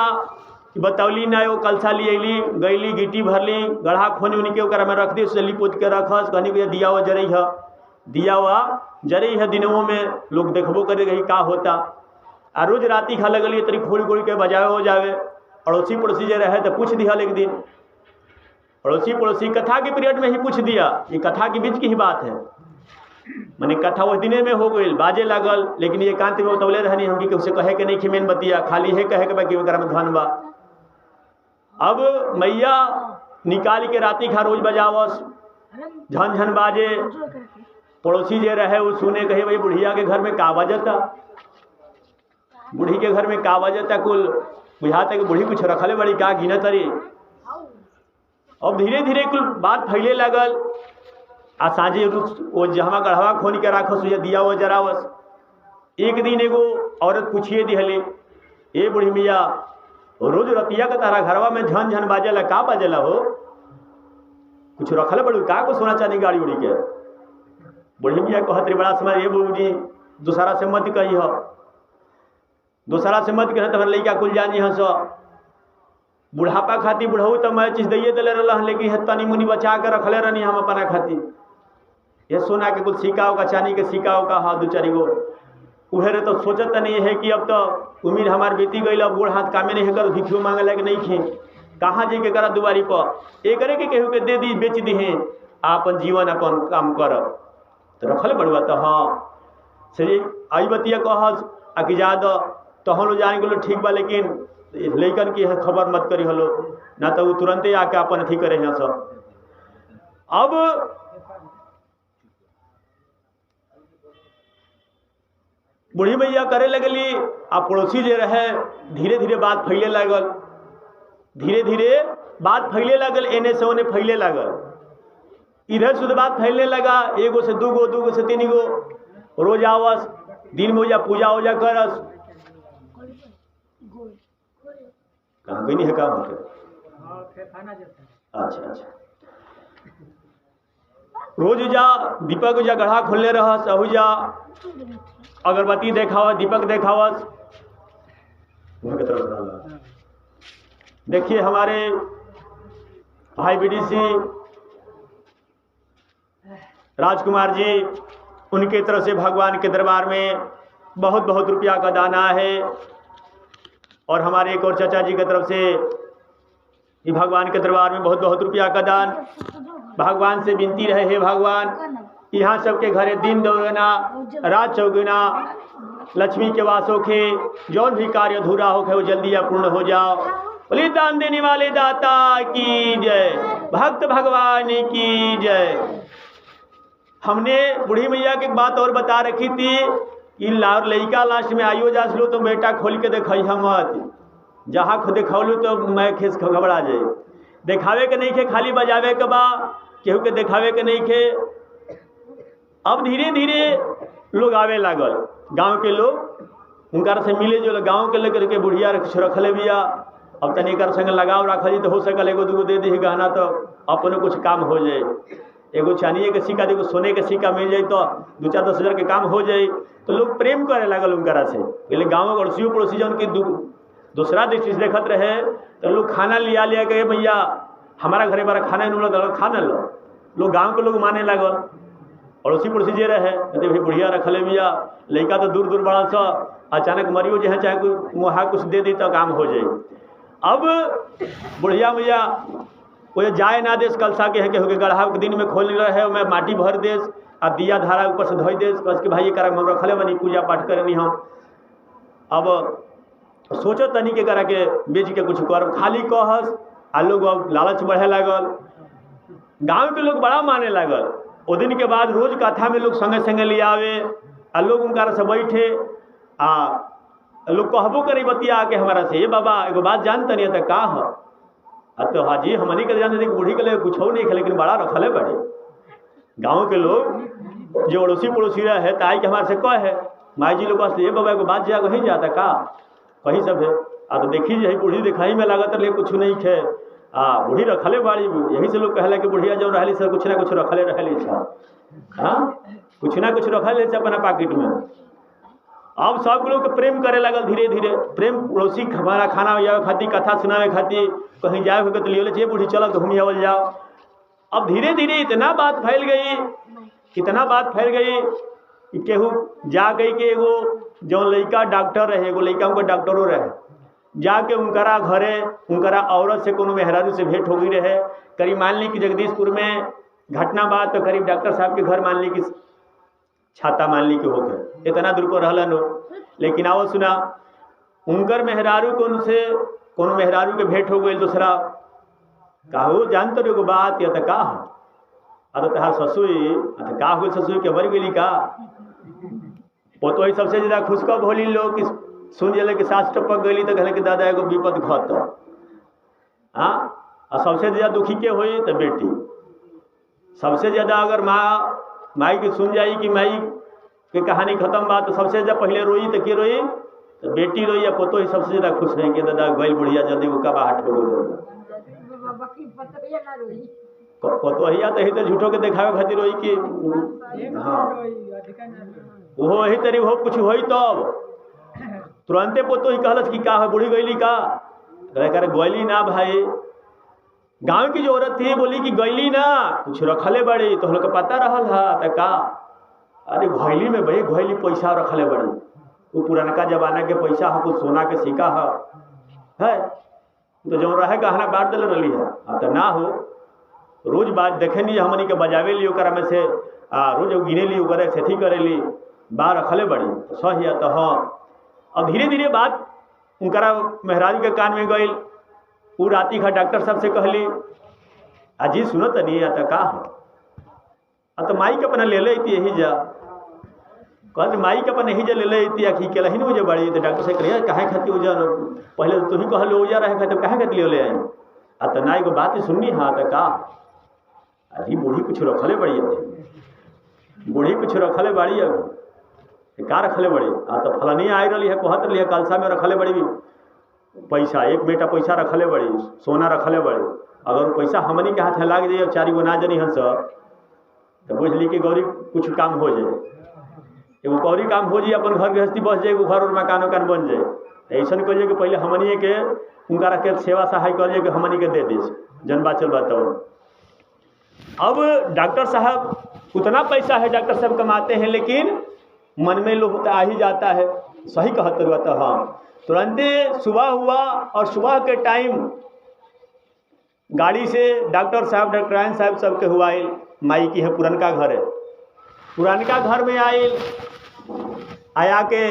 बतौली ना, वो कलसा ली अली गईली, गिट्टी भरली, गढ़ा खोनी उन्हीं के ओकरा में रख दी, उससे लिपोत के रखस, कहनी कि दिया हुआ जरई है, दिया हुआ जरई है, दिनों में लोग देखबो करे रही का होता। आ रोज राती खा लगलिए तरी खोड़ी खोड़ी के बजावे हो जावे। अड़ोसी पड़ोसी जो रहे तो पूछ दिया, एक दिन अड़ोसी पड़ोसी कथा के पीरियड में ही पूछ दिया, ये कथा के बीच की ही बात है, मैंने कथा उस दिने में हो गई, बाजे लागल, लेकिन ये एकांत में बतौले रहनी हम कि उसे कहे के नहीं खिमेन बतिया, खाली है कहे के बाकी ओकरा में धन बा। अब मैया निकाल के राती खा रोज बजावस, झन झन बाजे, पड़ोसी जे रहे वो सुने, कहे भाई बुढ़िया के घर में का बजता, बूढ़ी के घर में का बजता, कुल बुझाता कि बूढ़ी कुछ रखले बड़ी का गिनत तरी। अब धीरे धीरे कुल बात फैले लगल आ साझे वो जहमा गढ़वा खोन के राखस या दिया वो जरावस। एक दिन एगो औरत पूछिए दिहले, ए बूढ़ी मिया रोज रतिया का तारा घरवा में झन झन बाजेला, का बाजेला हो? कुछ रखल बड़ू का को सोना चांदी गाड़ी उड़ी के? बूढ़ी मिया कहत रे बड़ा समय, ए बूढ़ी दूसरा से मत कही हो, दूसरा से मत कह, तब लड़का कुल जानी हंस। बुढ़ापा खाती बुढ़ऊ तो मैं चीज दिए दिले रहा, लेकिन तनी मुनी बचा के रखले रहनी हम अपना खाती। ये सोना के कुछ सिक्का का चांदी के सिक्का का हाथ दो चारी गो उहे रे। तो सोचत नहीं है कि अब तो उम्र हमार बीती गई, अब बूढ़ हाथ कामे नहीं कर, भिखियो मांगे लगे नहीं खे, कहाँ जी के करा दुआरी पर एक के केहू के दे दी बेच दी है, अपन जीवन अपन काम करब तो रखल बड़ुआ। तो हाँ से आई बतिया कहस आ कि ज्यादा तो हम लोग जाने के लोग ठीक बा, लेकिन लैकन की खबर मत करी हलो, ना तो वो तुरंते आके अपन अथी करे हैं सब। अब बूढ़ी मैया करे लगली, आ पड़ोसी जे रहे धीरे धीरे बात फैले लागल, धीरे धीरे बात फैले लागल, एने से ओने फैले लागल, इधर से बात फैलने लगा। एगो से दूगो, दूगो से तीन गो, रोज आवस, दिन में जा पूजा वूजा करस। कहाँ गई नहीं है काम होते? अच्छा अच्छा, रोज जा दीपक जा गढ़ा खोलने रहस, अहू जा अगरबत्ती देखावस, दीपक देखावस। देखिए हमारे भाई बीडीसी राजकुमार जी, उनके तरफ से भगवान के दरबार में बहुत बहुत रुपया का दाना है, और हमारे एक और चाचा जी की तरफ से ये भगवान के दरबार में बहुत बहुत रुपया का दान। भगवान से विनती रहे, हे भगवान यहाँ सबके घरे दिन दोगुना रात चौगुना लक्ष्मी के वास होखे, जौन भी कार्य अधूरा होखे वो जल्दी पूर्ण हो जाओ। बोली दान देने वाले दाता की जय, भक्त भगवान की जय। हमने बूढ़ी मैया की बात और बता रखी थी कि लड़का लास्ट में आइयो जा लो तो बेटा खोल के देखा मत, जहाँ खुद देखौलू तो मैं खेस घबरा जाए। देखावे के नहीं खे, खाली बजावे के बा, केहू के देखावे के नहीं खे। अब धीरे धीरे लोग आवे लागल, गांव के लोग उनका से मिले जो गांव के लेकर के बुढ़िया रखले बिया। अब तनी कर संग लगाव रखल तो हो सकल एगो दूगो दे दी गहना तो अपने कुछ काम हो जाए। एगो चांदिए के सिक्का, एगो सोने के सिक्का मिल जाए तो 2-4-10 हज़ार के काम हो जाए। तो लोग प्रेम करे लागल उनकरा से। पहले गाँव में अड़ोसी पड़ोसी जो उनकी दूसरा दृष्टि से देखत रहे तो लोग खाना लिया लिया के भैया हमारा घरे बारा खाना नहीं खाना लो, लोग गाँव के लोग माने लागल। अड़ोसी पड़ोसी जे रहे कहते भाई बुढ़िया रखले बिया, लड़का तो दूर दूर बड़ा सा, अचानक मरियो जो है चाहे कोई मुहा कुछ दे दी तो काम हो जाए। अब बुढ़िया मैया वो जाए ना देश कलसा के है कि गढ़ा के दिन में खोल रहे मैं माटी भर देश आ दिया धारा ऊपर से धोई देश, कस के भाई ये करा हम रखले बनी पूजा पाठ करनी हम। अब सोचो तनी के करा के बेच के कुछ कर, खाली कहस आ लोग अब लालच बढ़े लागल। गांव के लोग बड़ा माने लागल। वो दिन के बाद रोज कथा में लोग संगे संगे ले आवे आ लोग उनका से बैठे आ लोग कहबो करे बतिया के हमारा से, ये बाबा एगो बात जानते नहीं तो का है? तो हाजी हमनी के जानते थे बूढ़ी के लिए कुछ हो नहीं खे, लेकिन बड़ा रखले बड़े गाँव के लोग जो अड़ोसी पड़ोसी रहे ताई के हमारे से कह है माई जी लोग ये बाबा एगो बात जा कहीं जाता का कहीं सब है। आ तो देखी जी बूढ़ी दिखाई में लागत रहे कुछ नहीं खे, बूढ़ी रखले बाड़ी। यही से लोग कहला कि बुढ़िया जो रहली सर कुछ ना कुछ रखले रहली सर, हाँ कुछ ना कुछ रखले अपना पॉकेट में। अब सब लोग के प्रेम करे लगल धीरे धीरे, प्रेम पड़ोसी हमारा खाना आवे खातिर कथा सुनावे खातिर कहीं जाए हो तो लियो ले बूढ़ी चलो तो घूमी आवल जाओ। अब धीरे धीरे इतना बात फैल गई, इतना बात फैल गई कि केहू जा गई कि एगो जो लड़का डॉक्टर रहे, एगो लड़का उनका डॉक्टरों रहे, जाके उनकरा घरे उनकरा औरत से कोनो मेहरारू से भेंट हो गई रहे। करीब मान ली कि जगदीशपुर में घटना बात तो करीब डॉक्टर साहब के घर मान ली कि छाता मान ली के हो गए, इतना दूर को रहलन हो। लेकिन आओ सुना उनकर मेहरारू को उनसे कोनो मेहरारू के भेंट हो गई दूसरा काहू जानते रहो बात या तो का अरे तहार ससुई का हो ससुई के मर गई का पोतो ही सबसे ज़्यादा खुशखब होली लोग कि सुन जले कि सास टपक गई तो कहले कि दादा एगो विपद घट। हाँ और सबसे ज़्यादा दुखी के हुई तो बेटी, सबसे ज़्यादा अगर माई की सुन जाई कि माई के कहानी खत्म बा तो सबसे ज़्यादा पहले रोई तो के रोई, तो बेटी रोई या पोतो ही सबसे ज़्यादा खुश हैं कि दादा गई बुढ़िया जल्दी वो कबाहट हो गई। पोतोहिया तो ही तो झूठो के देखावे खातिर रोई कि हाँ वो यही तरी हो कुछ होई तब तुरंते पोतो ही कहलस कि का है बूढ़ी गईली का, करे गईली ना भाई, गांव की जो औरत थी बोली कि गईली ना कुछ रखले बड़ी तो हम लोग पता रहल है तो का, अरे घैली में भाई घैली पैसा रखले बड़ी, वो पुरानका जमाना के पैसा है, कुछ सोना के सिक्का है तो जो रहे गहना बांट दिल रही है। तो ना हो रोज बात देखे नहीं हमनी के बजावे ली ओकरा में से रोज गिने ली ओकरे सेठी करे ली बाहर रखले बड़ी तो सही है। तो हाँ अब धीरे धीरे बात उनकरा मेहरारू के कान में गई, वो राती खा डॉक्टर साहब से कहली अजी सुनत नहीं आता का है, तो माई के अपना ले लेती यही जा, कहते माई के अपन यही जा ले लेती आखी के लही मुझे बड़ी, तो डॉक्टर साहब कहे कहे खाती हो जा पहले तो ही कहलो जा रहे खाते कहे खाती ले आई, तो ना एगो बात सुननी हाँ तो का अजी बूढ़ी कुछ रखले बड़ी अभी, बूढ़ी कुछ रखले बड़ी अभी का रखले बड़ी तो फलनी आई रही है कहत रही है कलसा में रखले बड़ी पैसा, एक बेटा पैसा रखले बड़ी, सोना रखले बड़ी, अगर पैसा हमनी के हाथ लाग जाए चारी गो ना जनी हंस तो बुझ ली कि गौरी कुछ काम हो जाए, एगो गौरी काम हो जाए अपन घर गृहस्थी बस जाए, घर और मकान उकान बन जाए। ऐसा करिए कि पहले हमनी के उनका के सेवा सहाय करिए कि हमनी के दे दे जन बाचल बताओ। अब डॉक्टर साहब उतना पैसा है डॉक्टर साहब कमाते हैं लेकिन मन में लोभ आ ही जाता है, सही कहते हुआ तो हाँ तुरंत सुबह हुआ और सुबह के टाइम गाड़ी से डॉक्टर साहब डॉक्टराइन साहब सबके हुआ माई की है पुरनका घर है, पुरनका घर में आया के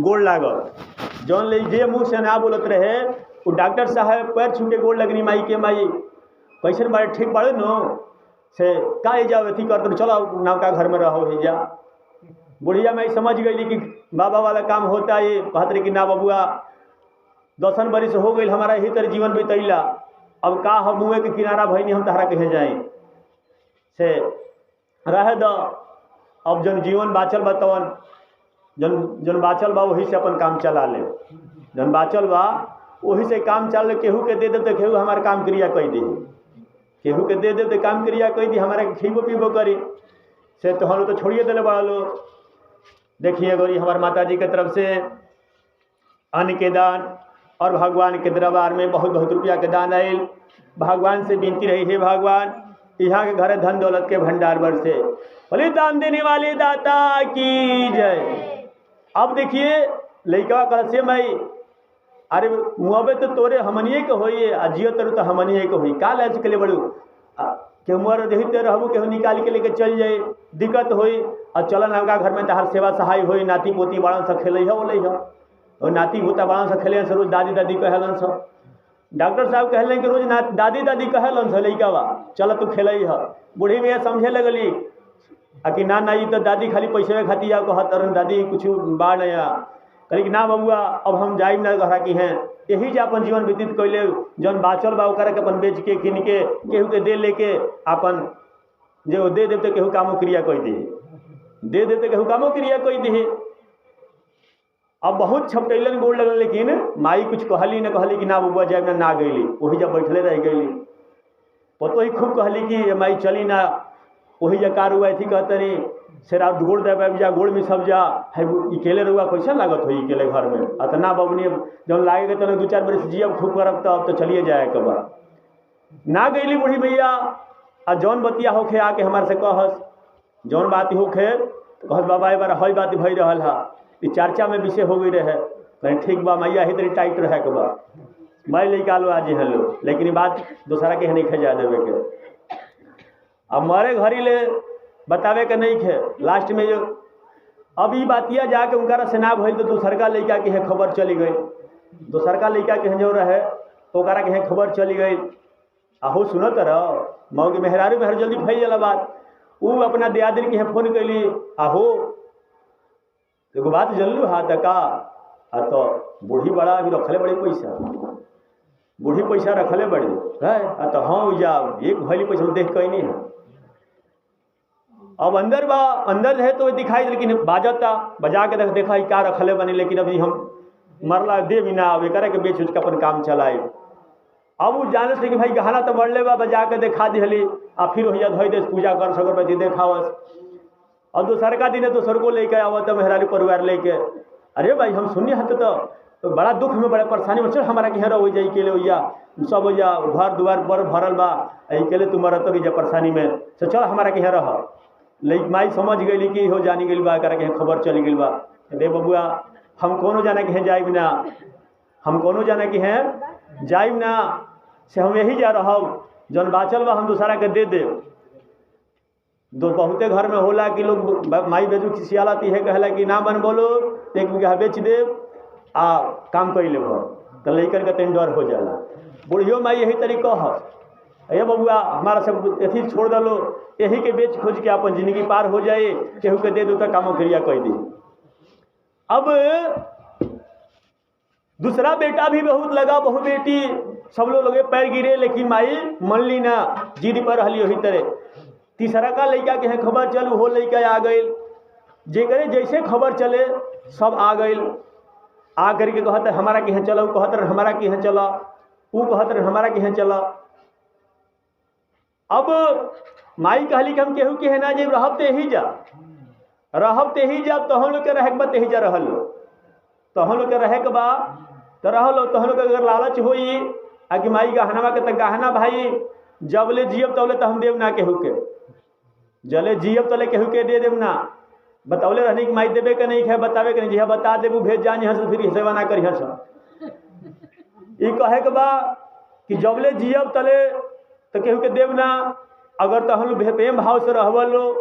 गोड़ लागल जौन ले जे मुँह से ना बोलत रहे वो डॉक्टर साहब पैर छू के गोड़ लगनी माई के माई कैसे बारे ठीक बाड़े नो से का जाओ अथी कर तो चलो नौका घर में रहो ही जा। बुढ़िया मैं समझ गई कि बाबा वाला काम होता है, कहत रही कि ना बबुआ 10 बरिस हो गई हमारा यही तरह जीवन बीतैला, अब का हम मुँह के किनारा भैनी हम तहरा कहे जाए से रह द, अब जन जीवन बाचल बा तवन जन बाचल बा वही से अपन काम चला ले, जन बाचल बा वही से काम चल ले, केहू के दे दे तो केहू हमारे काम क्रिया कह दी, केहू के दे दे तो काम क्रिया कह दी, हमारे खीबो पीबो करी से तो हम तो छोड़िए दिले बड़ा लो। देखिए गौरी हमारे माता जी की तरफ से अन्न के दान और भगवान के दरबार में बहुत बहुत रुपया के दान आयल, भगवान से विनती रही है भगवान यहाँ के घर धन दौलत के भंडार भर से बोले दान देने वाले दाता की जय। अब देखिए लड़का कल से मई अरे मुआबे तो तोरे हमनिए के होइए आ जियो तरु तो हमनिए के होई का लाज के लिए बड़ू के मुआर रही रहबू केहू निकाल के लेके चल जाए दिक्कत होई और चलन हमका घर में तहार सेवा सहाय होई, नाती पोती बाड़न से खेल है बोले है और नाती पोता बाड़न से खेले से रोज दादी दादी कहलन सब, डॉक्टर साहब कहले कि रोज दादी दादी कहलन से लड़का बा चल तू खेल है। बूढ़ी में समझे लगली कि ना ना ये तो दादी खाली पैसे खाती या कहत दादी कुछ बा नया कही कि ना बबुआ अब हम जाइब ना घरा की हैं यही जे अपन जीवन व्यतीत कैले जौन बाचल बा ओकरा के अपन बेच के किन के केहू के दे लेके अपन जो दे दे तो केहू कामो क्रिया कह दे, दे दे तो केहू कामो क्रिया कह दे। अब बहुत छपटैलन गोड़ लगल लेकिन माई कुछ कहली न कहली कि ना बबुआ जाइब ना गईली, वही जब बैठले रह गईली पतो ही खूब कहली कि माई चली ना, वही जकार हुआ थी कहते रही से रात गोड़ दे जा गोड़ में सब जा है अकेले रुआ कैसा लागत हो अकेले घर में अतना बबनी जब लागे तो 2-4 बरस जियब खूब करब तब तो चलिए जाए कबर ना गईली बूढ़ी भैया आ जौन बतिया होखे आके हमारे से कहस जौन बात होखे तो कहस बाबा एक बार हई बात भई रहल है ये चर्चा में विषय हो गई रहे कहीं ठीक बा मैया ही तरी टाइट रहे के बा मैं लेके आलो आज हेलो लेकिन ये बात दूसरा के नहीं खजा देवे के अब मारे घरी ले बतावे के नहीं खे लास्ट में जो अब ये बातिया जाके उनका से ना भइल तो दूसरका लड़का के है खबर चली गई, दूसरका लड़का के जो रहे ओकरा के है खबर चली गई। आहो सुनत रहो मऊ के मेहरारू मेहर जल्दी फैल जाला बात, वो अपना दियादिन के है फोन कैली आहो एगो बात जल्लू हा तका आ तो बूढ़ी बड़ा अभी रखले बड़ी पैसा, बूढ़ी पैसा रखले बड़ी है आ तो हाँ जाओ एक भैली पैसा देख कहीं नहीं है अब अंदर बा, अंदर है तो दिखाई, लेकिन बाजता बजा के देखा क्या रखले बनी, लेकिन अभी हम मरला दे बिना अब एक के बेच उच के अपन काम चलाए। अब वो जाने से कि भाई गहना तो बढ़ले बा, बजा के देखा दिहली आ फिर वही धोई दे पूजा कर सकर बची देखावस। और दोसर का दिन दोसर को लेके आवत मेहरारू परिवार लेके, अरे भाई हम सुनिए हत तो बड़ा दुख में बड़ा परेशानी में, चल हमारा के हो जाए के लिए भैया सब भैया घर दुआर पर भरल बा, के लिए तुम रह तो परेशानी में से चल हमारा के रह। लेकिन माई समझ गई कि हो जानी गई बा, कर के खबर चली गई बा, दे बबुआ हम कोनो जाने के हैं जाइब ना, हम कोनो जाने के हैं जाइब ना, से हम यही जा रहा जौन बाचल बा हम दूसरा के दे दे। दो बहुते घर में होला कि लोग माई बेजू खिसियालती है, कहला कि ना बन बोलो एक बीघा बेच दे आ काम कर ले तो लेकर के तन डर हो जाला। बुढ़ियो माई यही तरीका है, ये बबुआ हमारा सब अथी छोड़ दलो, यही के बेच खोज के अपन जिंदगी पार हो जाए, केहू के दे दो तो कामों क्रिया कर दी। अब दूसरा बेटा भी बहुत लगा, बहु बेटी सब लोग लगे पैर गिरे, लेकिन माई मन ली ना, जिद पर रहली वही तरह। तीसरा का लड़का के खबर चल, वो लड़का आ गई, जे करे जैसे खबर चले सब आ गई, आ करके कहते हमारा के यहाँ चला, वो कहते रहे हमारा के यहाँ चला, वो कहते रहे हमारा के यहाँ चला। अब माई कहली कि हम केहू के है ना जे रहब ते ही जा, रहब ते ही जा, तहन लोग के रहे के बा ते ही जा रहल, तहन लोग के रहे के बा तो रहल, तहन लोग अगर लालच होई आ कि माई गहना के तो गहना भाई जबले जियब तबले तो हम देव ना केहू के, जले जियब तले केहू के दे देव ना, बतावले रहनी कि माई देवे के नहीं है, बतावे के नहीं, जी बता देबू भेज जानी हंस फिर सेवा ना करी हंस। ये कहे के बा कि जबले जियब तले तो केहू के देव ना, अगर तहन प्रेम भाव से रहबल लो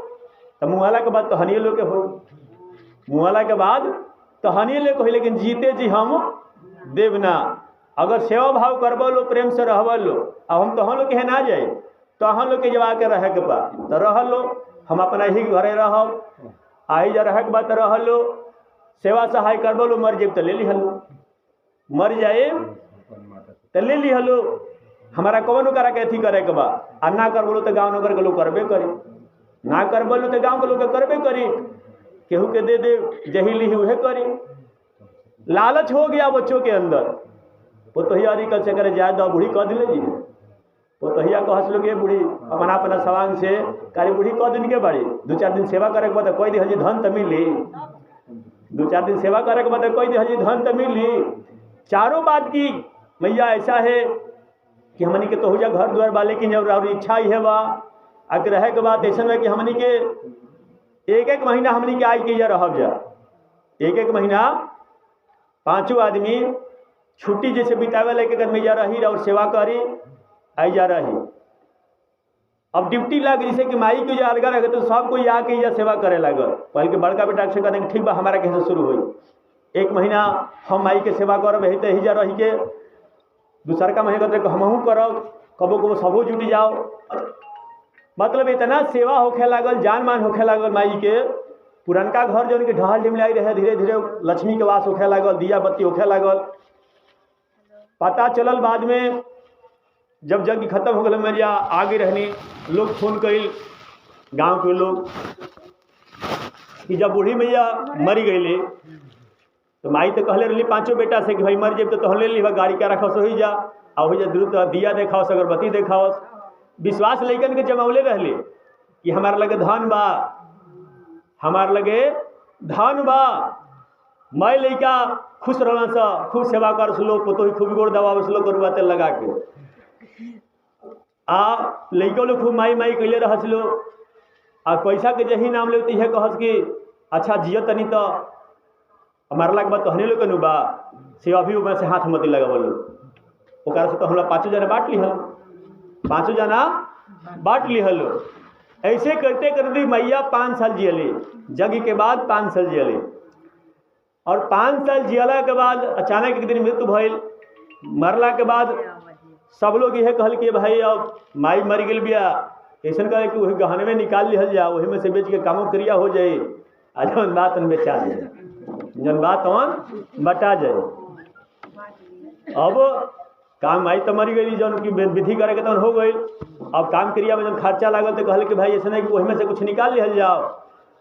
तो मुआला के बाद तहनिए लोग के हो, मुआला के बाद तहनिए लोग हो, लेकिन जीते जी हम देव ना। अगर सेवा भाव करबो लो, प्रेम से रहबल लो, अब हम तहन लोग के ना जाए, तहन लोग के जवा के रहे के बा तो रह लो, हम अपना ही घरे रहब, आई जा रहे के बाद रह लो, सेवा सहाय करबो लो, मर जाए तो ले लिहलो, मर जाए तो ले लिहलो, हमारा कौन करा के अथी करे के बा, आ ना करबो तो गाँव नगर के लोग करबे करी, ना करबो तो गाँव के लोग करबे करी, केहू के दे दे जही ली उहे करी। लालच हो गया बच्चों के अंदर, वो तो ही कल से करे जाए दो बूढ़ी कह दिले जी, वो तो हिया कहस लोग ये बूढ़ी अपना अपना सवांग से कारी बूढ़ी कह दिन के बाड़ी, 2-4 दिन सेवा करे के बाद कोई दी हजी धन तो मिली, 2-4 दिन सेवा करे के बाद कोई दी हजी धन तो मिली। चारों बात की मैया ऐसा है कि हमनी के तो हो जा घर द्वार बा, लेकिन जब और इच्छा ही है बा आके रहे के बाद ऐसा है कि हमनी के एक महीना हमनी के आज के जा रह जा, एक महीना 5 आदमी छुट्टी जैसे बितावे लेके मैया रही और सेवा करी आई जा रही। अब ड्यूटी लग जैसे कि माई के जो अलगा रहे तो सब कोई आके या सेवा करे लगल, पहले के बड़का बेटा से कहते ठीक बा हमारा कैसे शुरू हुई, 1 महीना हम माई के सेवा करब यही तो ही जा रही के, दूसर का महीना कहते हमहू करब, कबो कबो सबो जुटी जाओ, मतलब इतना सेवा होखे लागल, जान मान होखे लागल माई के। पुरनका घर जो उनके ढहल ढिमलाई रहे, धीरे धीरे लक्ष्मी के वास होखे लागल, दिया बत्ती होखे लागल। पता चलल बाद में जब यज्ञ खत्म हो गए मैया आगे रहनी, लोग फोन कइल गांव के लोग कि जब बूढ़ी मैया मरी गई तो माई तो कहले रही 5 बेटा से कि भाई मर जाए तो तोहर ले ली गाड़ी क्या रखो सही जा, आ हो जा दिया देखाओ अगरबत्ती देखाओ। विश्वास लेकिन के जमावले रहले कि हमारे लगे धन बा, हमारे लगे धन बा, मैं लड़का खुश रहना सा, खूब सेवा कर सलो, पुतो ही खूब गोड़ दवा सलो करुआ तेल लगा के, आ लड़को लोग खूब माई माई कैले रहसलो, आ पैसा के जही नाम लेती है कहस कि अच्छा जियो तनी तो मारला के बाद तहने लोग के बा से अभी ऊपर से हाथ मती लगावल ओकरा से तो हमरा 5 जना बांट लिहल, 5 जना बांट लिहल। ऐसे करते करते मैया 5 साल जियली, यज्ञ के बाद 5 साल जियली, और 5 साल जियला के बाद अचानक एक दिन मृत्यु भइल। मरला के बाद सब लोग यह कहल कि भाई अब माई मर गई बिया, ऐसा करे कि वही गहने में निकाल लिहल जा, वही में से बेच के कामों क्रिया हो जाए, आ जौन बात बेचा जाए, जौन बात बटा जाए। अब काम आई तो मरी गई जौन की विधि करे के तौन हो गई। अब काम क्रिया में जब खर्चा लागल तो कहल कि भाई ऐसे नहीं कि वही में से कुछ निकाल लिहल जाओ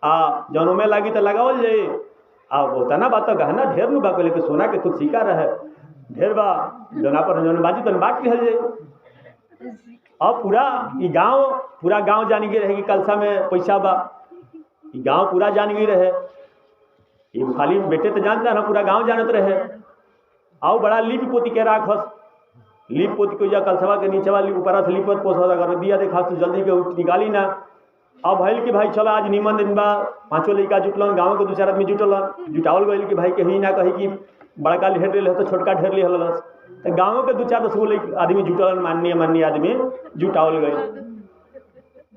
आ जौन में लागी तो लगावल जाए। अब उतना बात तो गहना ढेर नु बा लेकिन सोना के कुछ सिक्का रहे ढेर बा जोना पर जौन बाजी तन बांट लिहल जाए। अब पूरा गांव जान गई रहे कि कलसा में पैसा बा। गांव पूरा जान गई रहे, ये खाली बेटे तो जानता ना, पूरा गांव जानत रहे। आओ बड़ा लिप पोती के राखस, लिप पोती को जा कलसवा के नीचे वाली ऊपर से लिपत पोसा अगर दिया देखा तो जल्दी के निकाली ना। अब भइल कि भाई चलो आज निमन दिन बा, 5 लड़का जुटलन, गाँव के 2-4 आदमी जुटलन, जुटावल गई कि भाई कहीं ना कहीं कि बड़का ढेर ले तो छोटका ढेर ले हलस। तो गाँव के 2-4 आदमी जुटलन, माननीय आदमी जुटावल गए,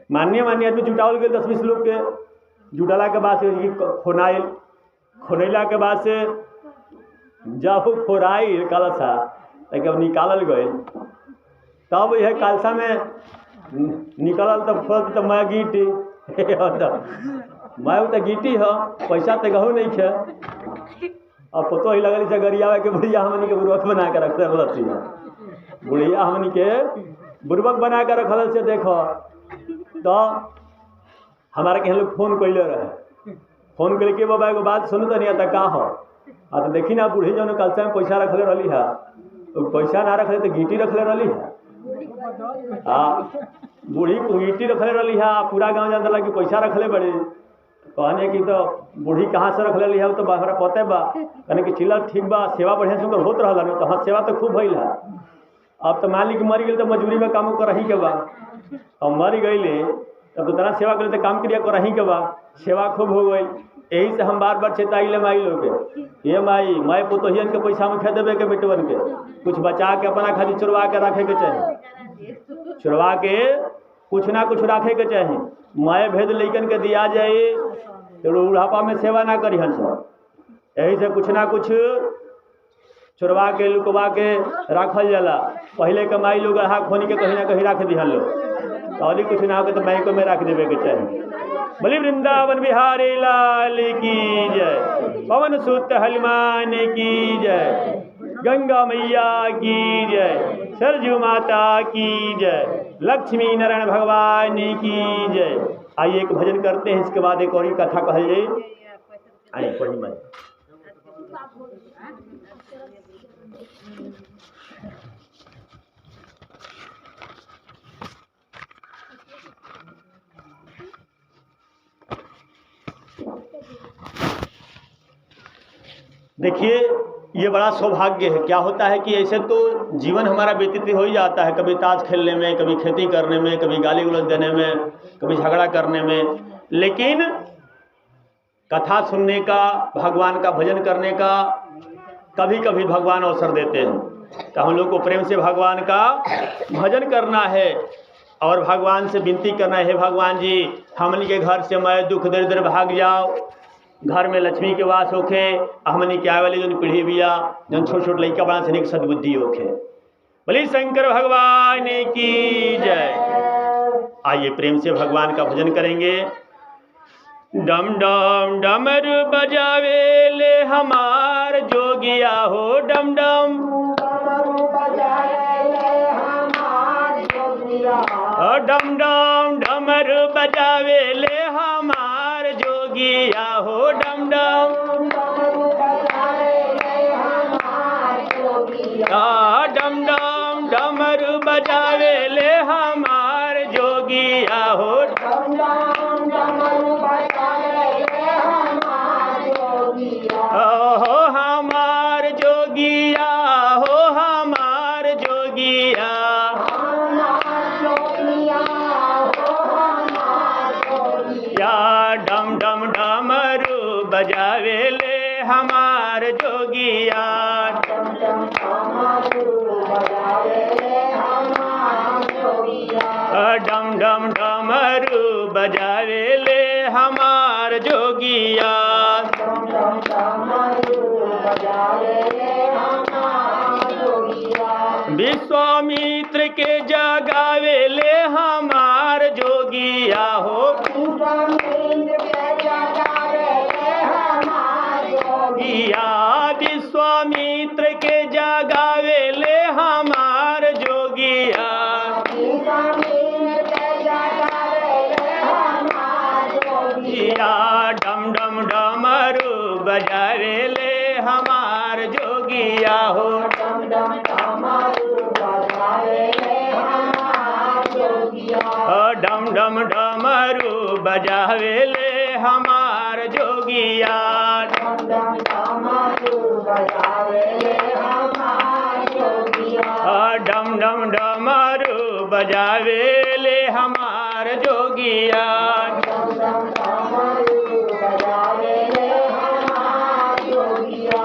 माननीय आदमी जुटावल गए 10-20 लोग के। जुटला के बाद से खोनैला के बाद से जब फोराई कलसा तब निकालल गए, तब यह कलसा में निकलल तब फल तो मैं गिटी मैं तो गिटी हो, पैसा तो गहू नहीं खे। अब पतो ही लगल से गरिया के बुढ़िया हमनी के बुर्बक बना के रख रही, बुढ़िया हमनी के बुर्बक बना के रखल से। देखो तो हमारे के लोग फोन कैले रहे, फोन करे के बाबा एगो बात सुन तो नहीं आता का हो। तो देखी ना बूढ़ी जो कलसा में पैसा रखले रही है, तो पैसा ना रखले तो गीटी रखले रही है। बूढ़ी गीटी रखले रही है, पूरा गांव जानता लगा कि पैसा रखले बड़े। कहने की तो बूढ़ी कहाँ से रखले रही है तो हमारा पते बा। कहने कि चिल्ला ठीक बा, सेवा बढ़िया से होत रहा ना। तो हाँ सेवा तो खूब भइल है। अब तो मान ली कि मरी गई तो मजबूरी में काम कर रही के बा। अब मरी गई तब तो तना सेवा करे तो काम क्रिया कर रही के बा, सेवा खूब हो गई। यही से हम बार बार चेताइले माई लोग के, ये माई पुतोहियन के पैसा में खे देवे के बेटवन के कुछ बचा के अपना खाली चुरवा के रखे के चाहिए, चुरवा के कुछ ना कुछ रखे के चाहिए। माए भेद लैकन के दिया जाए तो बुढ़ापा में सेवा ना करी हंस। यही से कुछ ना कुछ चुरवा के लुकवा के रखल जाला। पहले के माई लोग रहा खोनी के कहीं ना कहीं रख दिहन लोग, तो कुछ ना हो तो बैंकों में रख देवे के चाहिए। बलि वृंदावन बिहारी लाल की जय, पवन सुत हनुमान की जय, गंगा मैया की जय, सरजू माता की जय, लक्ष्मी नारायण भगवान की जय। आइए एक भजन करते हैं, इसके बाद एक और कथा कहल जाए। आइए पढ़ी मैं। देखिए ये बड़ा सौभाग्य है। क्या होता है कि ऐसे तो जीवन हमारा व्यतीत हो ही जाता है, कभी ताश खेलने में, कभी खेती करने में, कभी गाली गलौज देने में, कभी झगड़ा करने में, लेकिन कथा सुनने का, भगवान का भजन करने का कभी कभी भगवान अवसर देते हैं। तो हम लोग को प्रेम से भगवान का भजन करना है और भगवान से विनती करना है, भगवान जी हमनी के घर से मैं दुख दरिद्र भाग जाओ, घर में लक्ष्मी के वास होखे, हमनी के आए वाली जो पीढ़ी बिया जो छोट छोट लड़का बना से सद्बुद्धि होखे। बोले शंकर भगवान की जय। आइए प्रेम से भगवान का भजन करेंगे। डम डम डमरू बजावे ले हमार जोगिया हो, डम डम डम डम डमरू बजावे ले हमार जोगिया हो, डम डम डम डम डमरू बजावे ले हमार जोगिया हो, हो हमार जोगिया हो, हमार जोगिया या डम डम डमरू बजावे ले हमार जोगिया, डम डम डमरू बजावे ले हमार जोगिया। विश्वामित्र के जगावे ले हमार जोगिया हो, विश्वामित्र के जगावे ले हमार जोगिया हो। डम डम डमरू बजावे ले हमार जोगिया। डम डम डमरू बजावे ले हमार जोगिया। डम डम डमरू बजावे ले हमार जोगिया। डम डम डमरू बजावे ले हमार जोगिया। डम डम डमरू बजावे ले हमार जोगिया।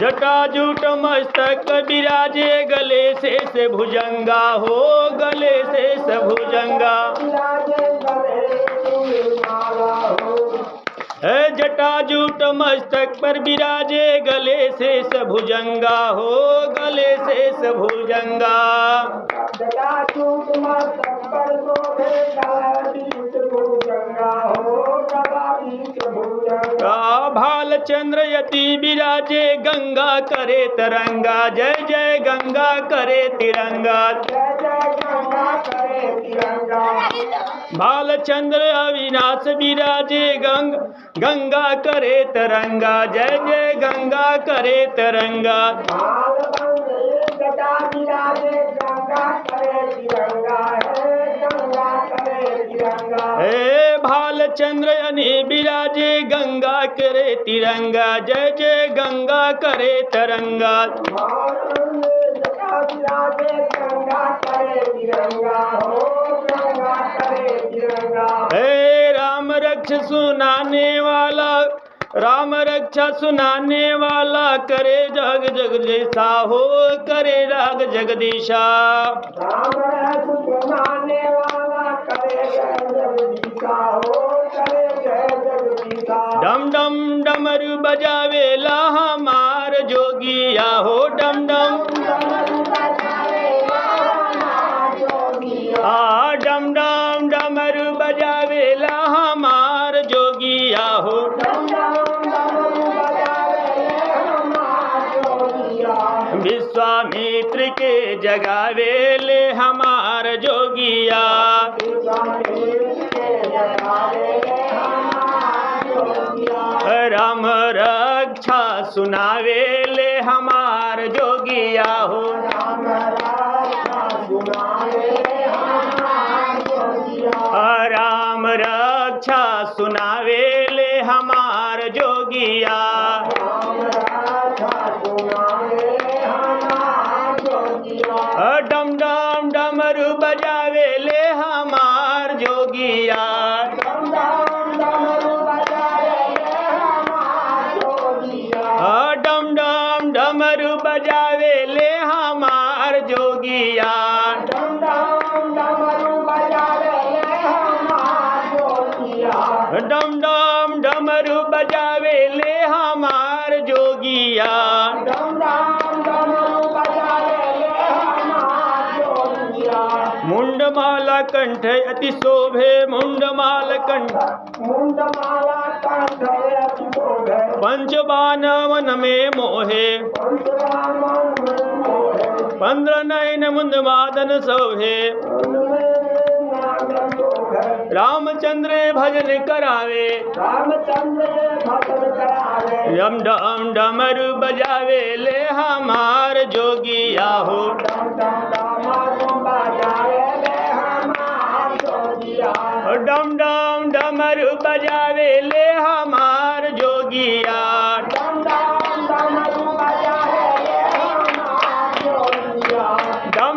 जटाजूट मस्तक विराजे गले शेष भुजंगा हो, गले शेष भुजंगा। विराजे गले माला हो। जटाजूट मस्तक पर विराजे गले शेष भुजंगा हो, गले शेष भुजंगा। जटाजूट मस्तक पर शोभे गला बीच भुजंगा हो, गला बीच भुजंगा। भालचंद्र यति विराजे गंगा करे तरंगा, जय जय गंगा करे तिरंगा। जय जय गंगा करे तिरंगा। भालचंद्र अविनाश विराजे गंगा करे तरंगा, जय जय गंगा करे तरंगा। जटा विराजे गंगा करे तिरंगा है, गंगा करे तिरंगा। हे भालचंद्र यानी विराजे गंगा करे तिरंगा, जय जय गंगा करे तरंगा। जटा विराजे गंगा करे तिरंगा हो, गंगा करे तिरंगा। हे राम रक्ष सुनाने वाला, राम रक्षा सुनाने वाला करे जग जगदीशा हो, करे राग जगदीशा। राम रक्ष सुनाने वाला करे जय जगदीशा हो, करे जय जगदीशा। डम डम डमरू बजावेला हमार जोगिया हो, डम डम डम डम डमरू बजावेला हमार जोगिया हो। विश्वामित्र के जगावेले हमार जोगिया। राम रक्षा सुनावेले हमार जोगिया हो। राम रक्षा सुनावेले हमार जोगिया। डम डम डमरू बजावेले हमार जोगिया। डम डम डमरू बजावेले हमार जोगिया। डम डम डमरू बजावेले हमार जोगिया। मुंडमाला कंठ अति शोभे, मुंडमाला कंठ पंचबाण मन में मोहे। 15 नयन मुंद मादन शोभे। रामचंद्र भजन करावे, डम डम डमरू बजावे ले हमार जोगिया हो। डम डम डमरू बजावे ले हमार जोगिया। डम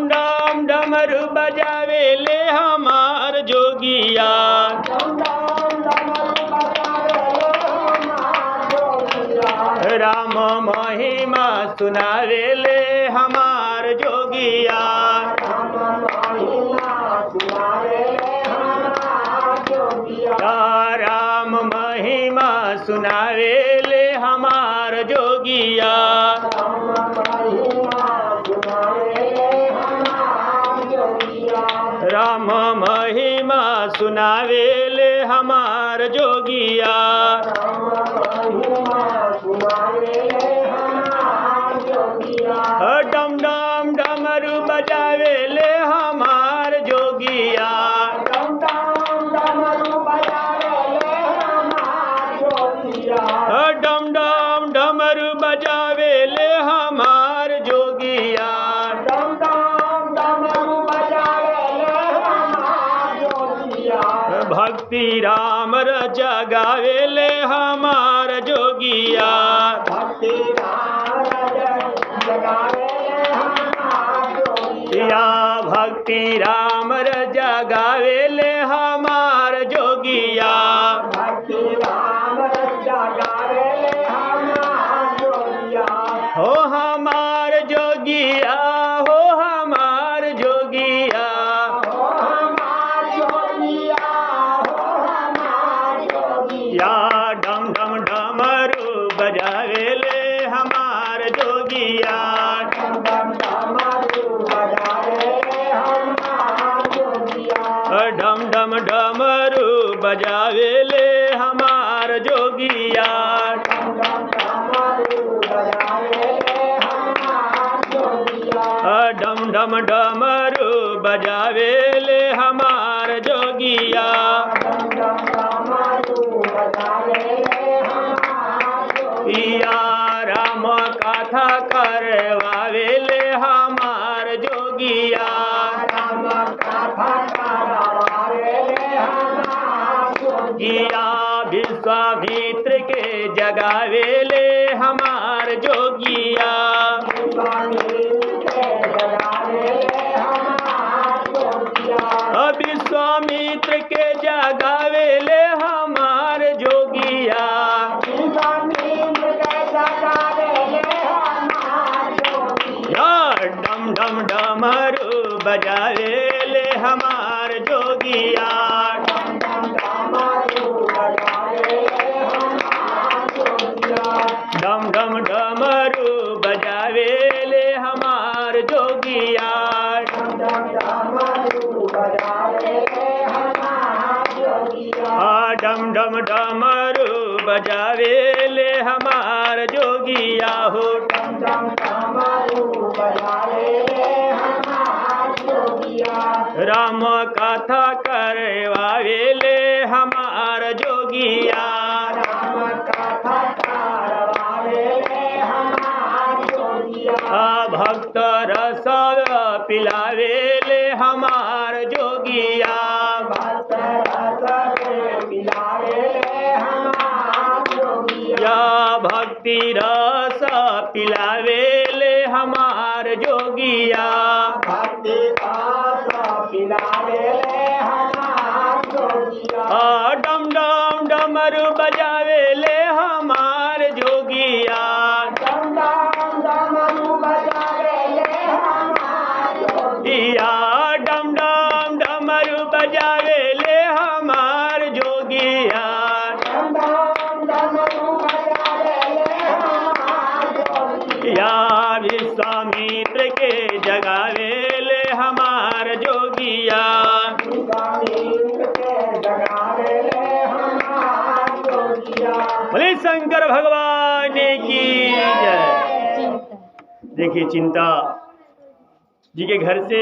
डम डमरू बजावे ले हमार जोगिया। राम महिमा सुनावे ले हमार जोगिया। राम महिमा सुनावे ले हमार जोगिया। राम महिमा सुनावे ले हमार जोगिया। डम डम डमरू बजावे ले हमार जोगिया। डम डम डमरू बजावे ले हमार भक्ति राम रचा गावेले हमार जोगिया। भक्ति राम जगावे हमार जोगिया। या भक्ति राम रचा गावेले हमार जोगिया। भक्ति राम जगावे हमार जोगिया। हो हमार जोगिया, हो हमार जोगिया। हो हमार जोगिया, हो हमार जोगिया। या डम डम डमरू बजावेले हमार जोगिया। डम डम डमरू बजावे हमार जोगिया। डम डम डमरू बजावेले हमार जोगिया। डम डम डमरू बजावे हमार जोगिया। डम डम डमरू बजावेले हमार जोगिया। डम डम डमरू बजावे हमार जोगिया। या राम कथा करवावेले हमार जोगिया। राम कथा करवावे हमार जोगिया। या विश्वामित्र के जगावेले हमार जोगिया। स्वामी के जगावे हमार जोगिया। विश्वामित्र के जगावेले हमार जोगिया। स्वामी के जगावे हमार जोगिया। या डम डम डमरू बजावेले हमार जोगिया। डम डम डमरू बजावे हमार जोगिया। डम डम डमरू बजावेले हमार जोगिया। डम डम डमरू बजावे हमार जोगिया। डम डम डमरू बजावेले हमार जोगिया। हो डम डम डमरू बजावे हमार जोगिया। राम कथा करवावेले हमार जोगिया। राम कथा करवावे हमार जोगिया। भक्त रस पिलावेले हमार जोगिया। भक्त रस पिलावे हमार जोगिया। या भक्ति रस पिलावेले हमार जोगिया। भक्ति रस पिलावे हमार जोगिया। डम डम डमरू बजावेले हमार जोगिया। डम डम डमरू बजावे हमार जोगिया। या डम डम डमरू बजावेले हमार जोगिया। डम डम डमरू बजावे हमार जोगिया। या विश्वामित्र के जगावेले हमार जोगिया। स्वामी के जगावे हमार जोगिया। बोले शंकर भगवान की जय। देखिए चिंता जी के घर से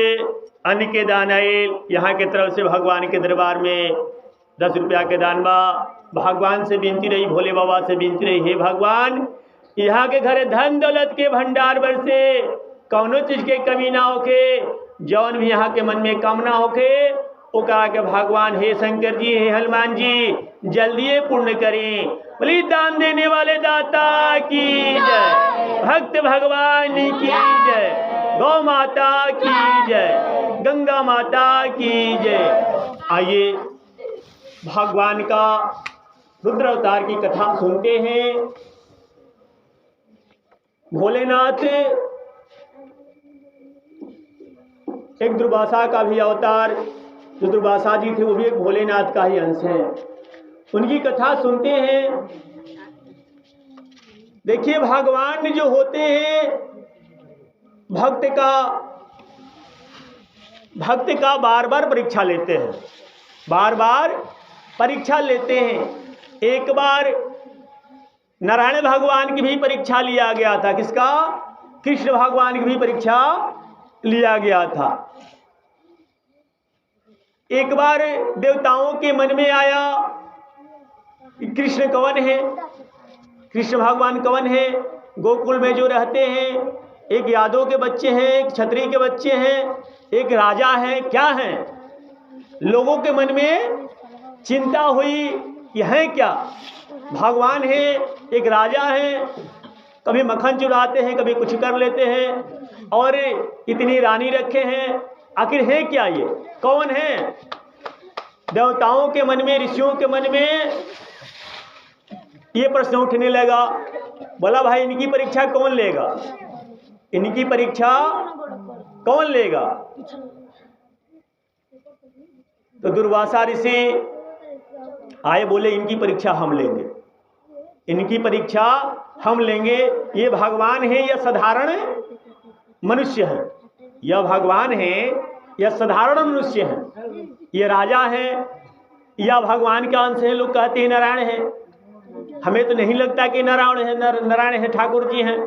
अन्न के दान आए, यहाँ के तरफ से भगवान के दरबार में 10 रुपया के दान बा। भगवान से विनती रही, भोले बाबा से विनती रही, हे भगवान यहाँ के घर धन दौलत के भंडार बरसे, कौनो चीज के कमी ना होके, जौन भी यहाँ के मन में कामना होके ओकरा के भगवान हे शंकर जी, हे हनुमान जी जल्दी पूर्ण करें। बोली दान देने वाले दाता की जय, भक्त भगवान की जय, गौ माता की जय, गंगा माता की जय। आइए भगवान का रुद्र अवतार की कथा सुनते हैं। भोलेनाथ एक दुर्वासा का भी अवतार, जो दुर्वासा जी थे वो भी एक भोलेनाथ का ही अंश है। उनकी कथा सुनते हैं। देखिए भगवान जो होते हैं भक्त का बार बार परीक्षा लेते हैं, बार बार परीक्षा लेते हैं। एक बार नारायण भगवान की भी परीक्षा लिया गया था। किसका? कृष्ण भगवान की भी परीक्षा लिया गया था। एक बार देवताओं के मन में आया कि कृष्ण कौन है, कृष्ण भगवान कौन है। गोकुल में जो रहते हैं, एक यादव के बच्चे हैं, एक क्षत्रिय के बच्चे हैं, एक राजा है, क्या हैं? लोगों के मन में चिंता हुई कि है क्या, भगवान है, एक राजा है, कभी मक्खन चुराते हैं, कभी कुछ कर लेते हैं, और इतनी रानी रखे हैं, आखिर है क्या, ये कौन है। देवताओं के मन में, ऋषियों के मन में ये प्रश्न उठने लगा। बोला भाई इनकी परीक्षा कौन लेगा, इनकी परीक्षा कौन लेगा। तो दुर्वासा ऋषि आए, बोले इनकी परीक्षा हम लेंगे, इनकी परीक्षा हम लेंगे। ये भगवान है या साधारण मनुष्य है, यह भगवान है या साधारण मनुष्य है, ये राजा है या भगवान का अंश है। लोग कहते हैं नारायण है, हमें तो नहीं लगता कि नारायण है, नारायण है, ठाकुर जी हैं।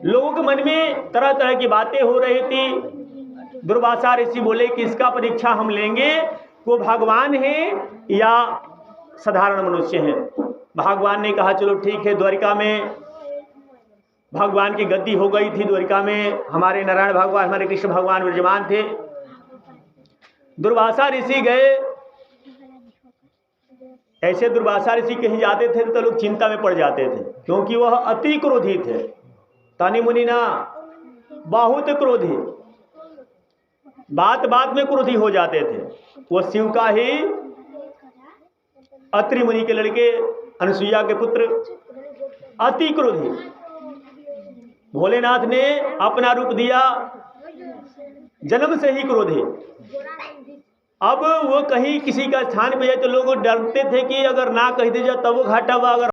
लोगों के मन में तरह तरह की बातें हो रही थी। दुर्वासा ऋषि बोले कि इसका परीक्षा हम लेंगे, वो भगवान है या साधारण मनुष्य है। भगवान ने कहा चलो ठीक है। द्वारिका में भगवान की गद्दी हो गई थी, द्वारिका में हमारे नारायण भगवान, हमारे कृष्ण भगवान विराजमान थे। दुर्वासा ऋषि गए, ऐसे दुर्वासा ऋषि कहीं जाते थे तो लोग चिंता में पड़ जाते थे, क्योंकि वह अति क्रोधी थे। तानी मुनि ना बहुत क्रोधी, बात बात में क्रोधी हो जाते थे। वो शिव का ही, अत्रि मुनि के लड़के, अनुसुईया के पुत्र, अति क्रोधी। भोलेनाथ ने अपना रूप दिया, जन्म से ही क्रोधी। अब वो कहीं किसी का स्थान पे जाए तो लोग डरते थे कि अगर ना कह दिया जाए तब वो घाटा हुआ, अगर